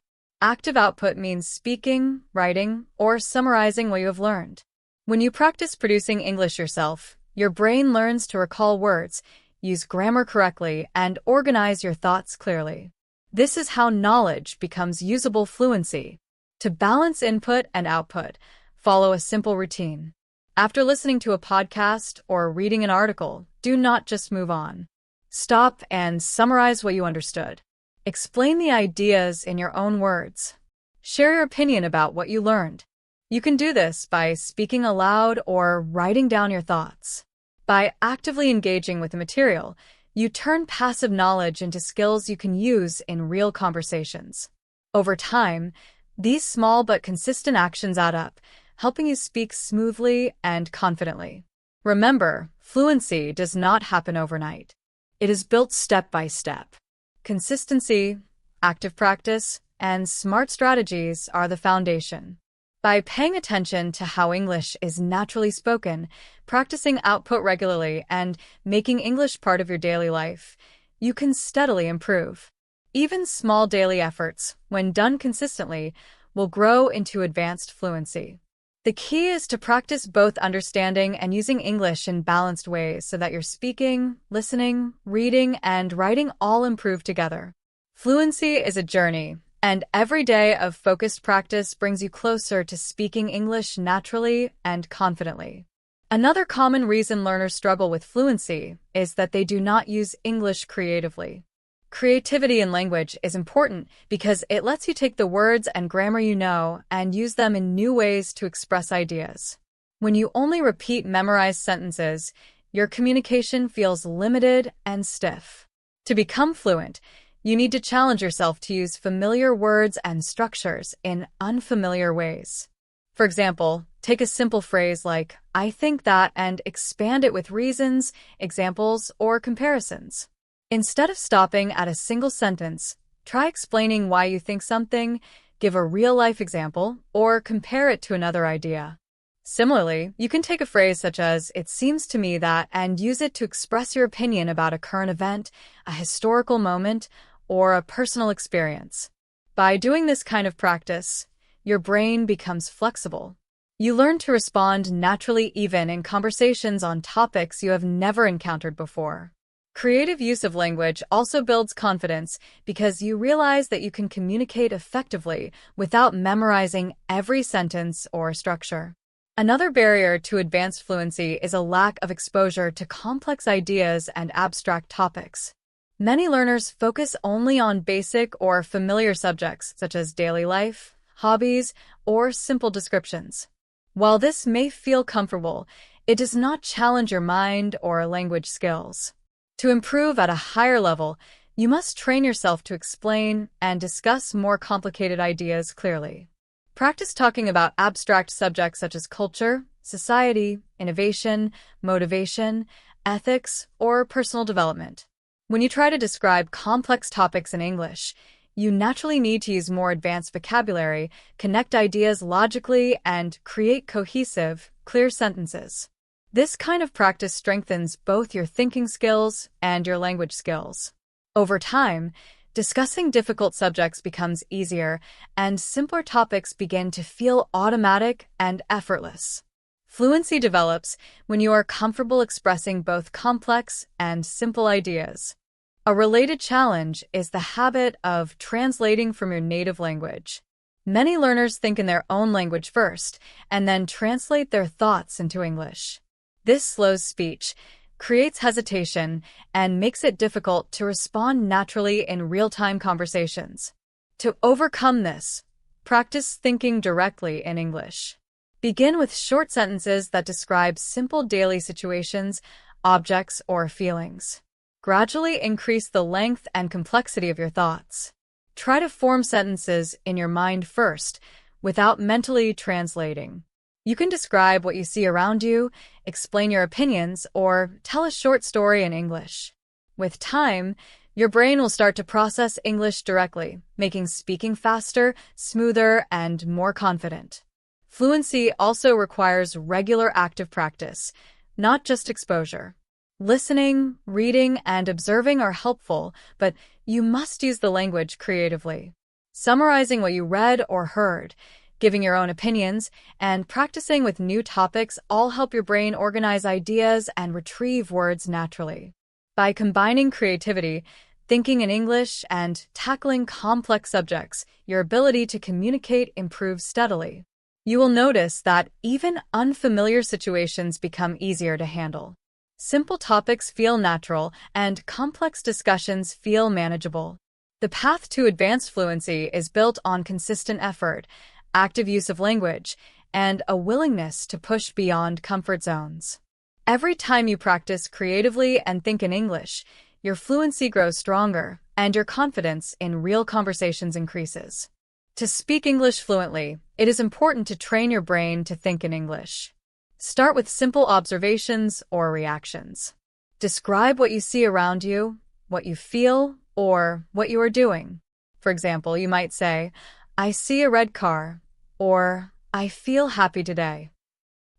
Active output means speaking, writing, or summarizing what you have learned. When you practice producing English yourself, your brain learns to recall words, use grammar correctly, and organize your thoughts clearly. This is how knowledge becomes usable fluency. To balance input and output, follow a simple routine. After listening to a podcast or reading an article, do not just move on. Stop and summarize what you understood. Explain the ideas in your own words. Share your opinion about what you learned. You can do this by speaking aloud or writing down your thoughts. By actively engaging with the material, you turn passive knowledge into skills you can use in real conversations. Over time, these small but consistent actions add up, helping you speak smoothly and confidently. Remember, fluency does not happen overnight. It is built step by step. Consistency, active practice, and smart strategies are the foundation. By paying attention to how English is naturally spoken, practicing output regularly, and making English part of your daily life, you can steadily improve. Even small daily efforts, when done consistently, will grow into advanced fluency. The key is to practice both understanding and using English in balanced ways so that your speaking, listening, reading, and writing all improve together. Fluency is a journey, and every day of focused practice brings you closer to speaking English naturally and confidently. Another common reason learners struggle with fluency is that they do not use English creatively. Creativity in language is important because it lets you take the words and grammar you know and use them in new ways to express ideas. When you only repeat memorized sentences, your communication feels limited and stiff. To become fluent, you need to challenge yourself to use familiar words and structures in unfamiliar ways. For example, take a simple phrase like, "I think that," and expand it with reasons, examples, or comparisons. Instead of stopping at a single sentence, try explaining why you think something, give a real-life example, or compare it to another idea. Similarly, you can take a phrase such as, "It seems to me that," and use it to express your opinion about a current event, a historical moment, or a personal experience. By doing this kind of practice, your brain becomes flexible. You learn to respond naturally even in conversations on topics you have never encountered before. Creative use of language also builds confidence because you realize that you can communicate effectively without memorizing every sentence or structure. Another barrier to advanced fluency is a lack of exposure to complex ideas and abstract topics. Many learners focus only on basic or familiar subjects such as daily life, hobbies, or simple descriptions. While this may feel comfortable, it does not challenge your mind or language skills. To improve at a higher level, you must train yourself to explain and discuss more complicated ideas clearly. Practice talking about abstract subjects such as culture, society, innovation, motivation, ethics, or personal development. When you try to describe complex topics in English, you naturally need to use more advanced vocabulary, connect ideas logically, and create cohesive, clear sentences. This kind of practice strengthens both your thinking skills and your language skills. Over time, discussing difficult subjects becomes easier, and simpler topics begin to feel automatic and effortless. Fluency develops when you are comfortable expressing both complex and simple ideas. A related challenge is the habit of translating from your native language. Many learners think in their own language first, and then translate their thoughts into English. This slows speech, creates hesitation, and makes it difficult to respond naturally in real-time conversations. To overcome this, practice thinking directly in English. Begin with short sentences that describe simple daily situations, objects, or feelings. Gradually increase the length and complexity of your thoughts. Try to form sentences in your mind first, without mentally translating. You can describe what you see around you, explain your opinions, or tell a short story in English. With time, your brain will start to process English directly, making speaking faster, smoother, and more confident. Fluency also requires regular active practice, not just exposure. Listening, reading, and observing are helpful, but you must use the language creatively. Summarizing what you read or heard, giving your own opinions, and practicing with new topics all help your brain organize ideas and retrieve words naturally. By combining creativity, thinking in English, and tackling complex subjects, your ability to communicate improves steadily. You will notice that even unfamiliar situations become easier to handle. Simple topics feel natural, and complex discussions feel manageable. The path to advanced fluency is built on consistent effort, active use of language, and a willingness to push beyond comfort zones. Every time you practice creatively and think in English, your fluency grows stronger, and your confidence in real conversations increases. To speak English fluently, it is important to train your brain to think in English. Start with simple observations or reactions. Describe what you see around you, what you feel, or what you are doing. For example, you might say, "I see a red car," or "I feel happy today."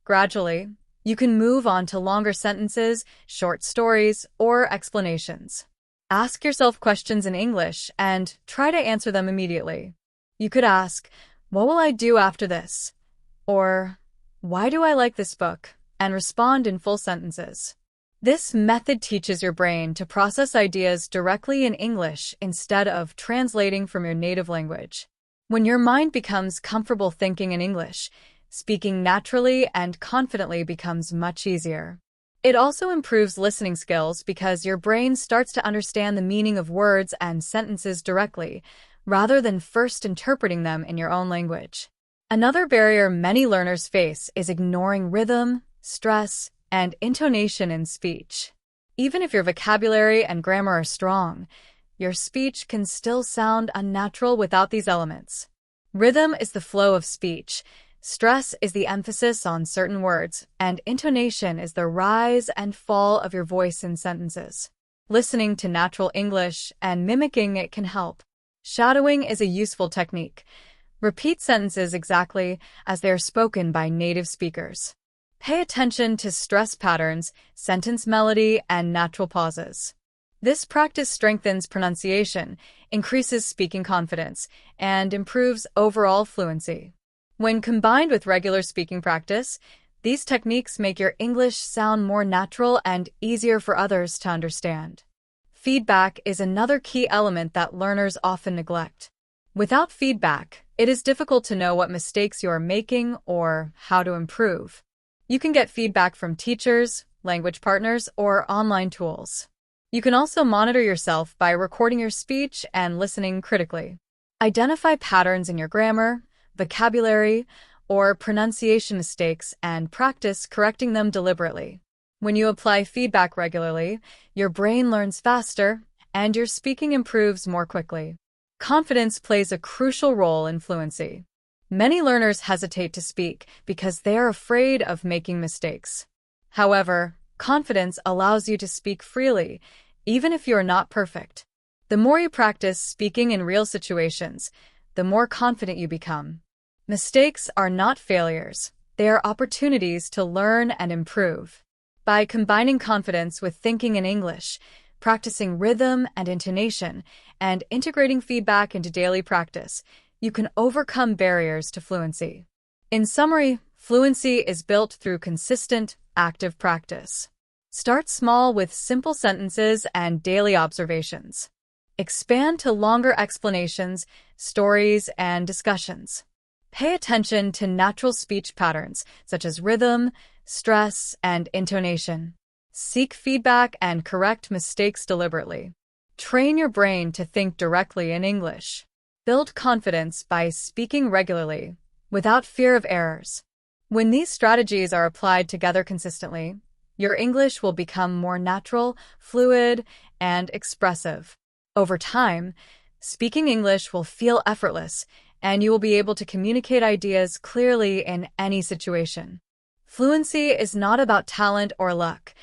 Gradually, you can move on to longer sentences, short stories, or explanations. Ask yourself questions in English and try to answer them immediately. You could ask, "What will I do after this?" Or, "Why do I like this book?" and respond in full sentences. This method teaches your brain to process ideas directly in English instead of translating from your native language. When your mind becomes comfortable thinking in English, speaking naturally and confidently becomes much easier. It also improves listening skills because your brain starts to understand the meaning of words and sentences directly, rather than first interpreting them in your own language. Another barrier many learners face is ignoring rhythm, stress, and intonation in speech. Even if your vocabulary and grammar are strong, your speech can still sound unnatural without these elements. Rhythm is the flow of speech. Stress is the emphasis on certain words, and intonation is the rise and fall of your voice in sentences. Listening to natural English and mimicking it can help. Shadowing is a useful technique. Repeat sentences exactly as they are spoken by native speakers. Pay attention to stress patterns, sentence melody, and natural pauses. This practice strengthens pronunciation, increases speaking confidence, and improves overall fluency. When combined with regular speaking practice, these techniques make your English sound more natural and easier for others to understand. Feedback is another key element that learners often neglect. Without feedback, it is difficult to know what mistakes you are making or how to improve. You can get feedback from teachers, language partners, or online tools. You can also monitor yourself by recording your speech and listening critically. Identify patterns in your grammar, vocabulary, or pronunciation mistakes and practice correcting them deliberately. When you apply feedback regularly, your brain learns faster and your speaking improves more quickly. Confidence plays a crucial role in fluency. Many learners hesitate to speak because they are afraid of making mistakes. However, confidence allows you to speak freely, even if you are not perfect. The more you practice speaking in real situations, the more confident you become. Mistakes are not failures. They are opportunities to learn and improve. By combining confidence with thinking in English, practicing rhythm and intonation, and integrating feedback into daily practice, you can overcome barriers to fluency. In summary, fluency is built through consistent, active practice. Start small with simple sentences and daily observations. Expand to longer explanations, stories, and discussions. Pay attention to natural speech patterns such as rhythm, stress, and intonation. Seek feedback and correct mistakes deliberately. Train your brain to think directly in English. Build confidence by speaking regularly, without fear of errors. When these strategies are applied together consistently, your English will become more natural, fluid, and expressive. Over time, speaking English will feel effortless, and you will be able to communicate ideas clearly in any situation. Fluency is not about talent or luck.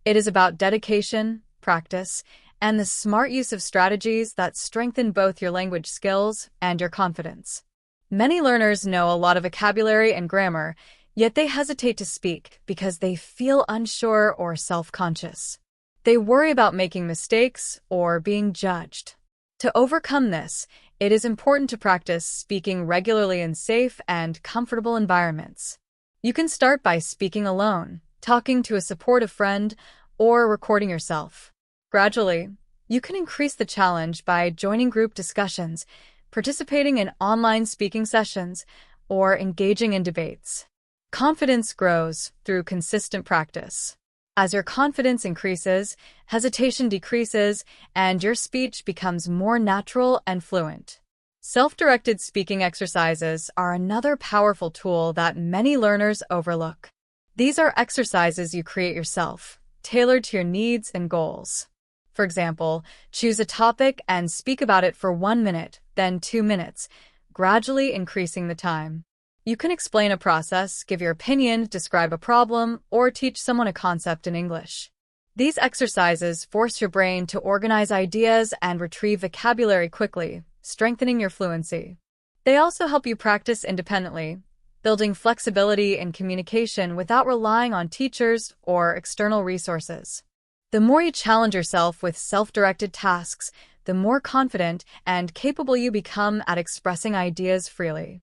It is about dedication, practice, and the smart use of strategies that strengthen both your language skills and your confidence. Many learners know a lot of vocabulary and grammar, yet they hesitate to speak because they feel unsure or self-conscious. They worry about making mistakes or being judged. To overcome this, it is important to practice speaking regularly in safe and comfortable environments. You can start by speaking alone, talking to a supportive friend, or recording yourself. Gradually, you can increase the challenge by joining group discussions, participating in online speaking sessions, or engaging in debates. Confidence grows through consistent practice. As your confidence increases, hesitation decreases, and your speech becomes more natural and fluent. Self-directed speaking exercises are another powerful tool that many learners overlook. These are exercises you create yourself, tailored to your needs and goals. For example, choose a topic and speak about it for 1 minute, then 2 minutes, gradually increasing the time. You can explain a process, give your opinion, describe a problem, or teach someone a concept in English. These exercises force your brain to organize ideas and retrieve vocabulary quickly, strengthening your fluency. They also help you practice independently, building flexibility in communication without relying on teachers or external resources. The more you challenge yourself with self-directed tasks, the more confident and capable you become at expressing ideas freely.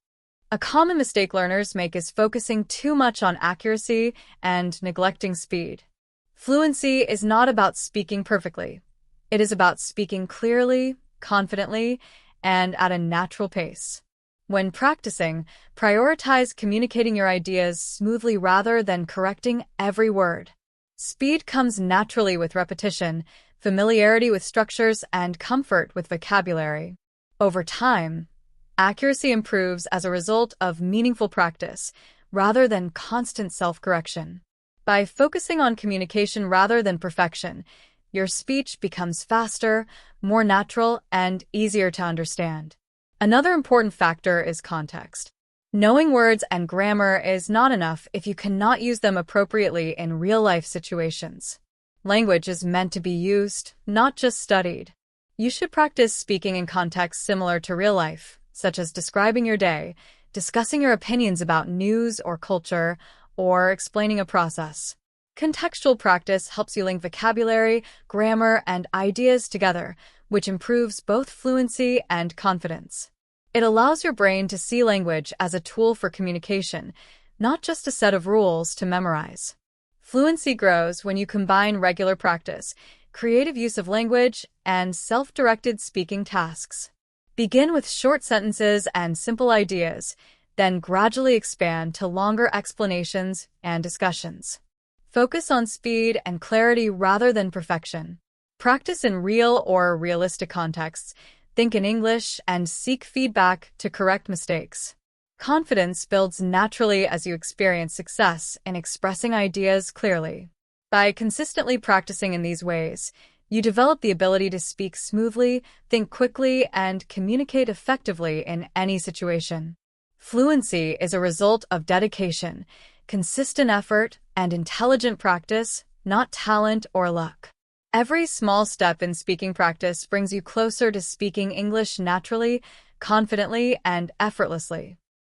A common mistake learners make is focusing too much on accuracy and neglecting speed. Fluency is not about speaking perfectly. It is about speaking clearly, confidently, and at a natural pace. When practicing, prioritize communicating your ideas smoothly rather than correcting every word. Speed comes naturally with repetition, familiarity with structures, and comfort with vocabulary. Over time, accuracy improves as a result of meaningful practice, rather than constant self-correction. By focusing on communication rather than perfection, your speech becomes faster, more natural, and easier to understand. Another important factor is context. Knowing words and grammar is not enough if you cannot use them appropriately in real-life situations. Language is meant to be used, not just studied. You should practice speaking in contexts similar to real life, such as describing your day, discussing your opinions about news or culture, or explaining a process. Contextual practice helps you link vocabulary, grammar, and ideas together, which improves both fluency and confidence. It allows your brain to see language as a tool for communication, not just a set of rules to memorize. Fluency grows when you combine regular practice, creative use of language, and self-directed speaking tasks. Begin with short sentences and simple ideas, then gradually expand to longer explanations and discussions. Focus on speed and clarity rather than perfection. Practice in real or realistic contexts. Think in English and seek feedback to correct mistakes. Confidence builds naturally as you experience success in expressing ideas clearly. By consistently practicing in these ways, you develop the ability to speak smoothly, think quickly, and communicate effectively in any situation. Fluency is a result of dedication, consistent effort, and intelligent practice, not talent or luck. Every small step in speaking practice brings you closer to speaking English naturally, confidently, and effortlessly.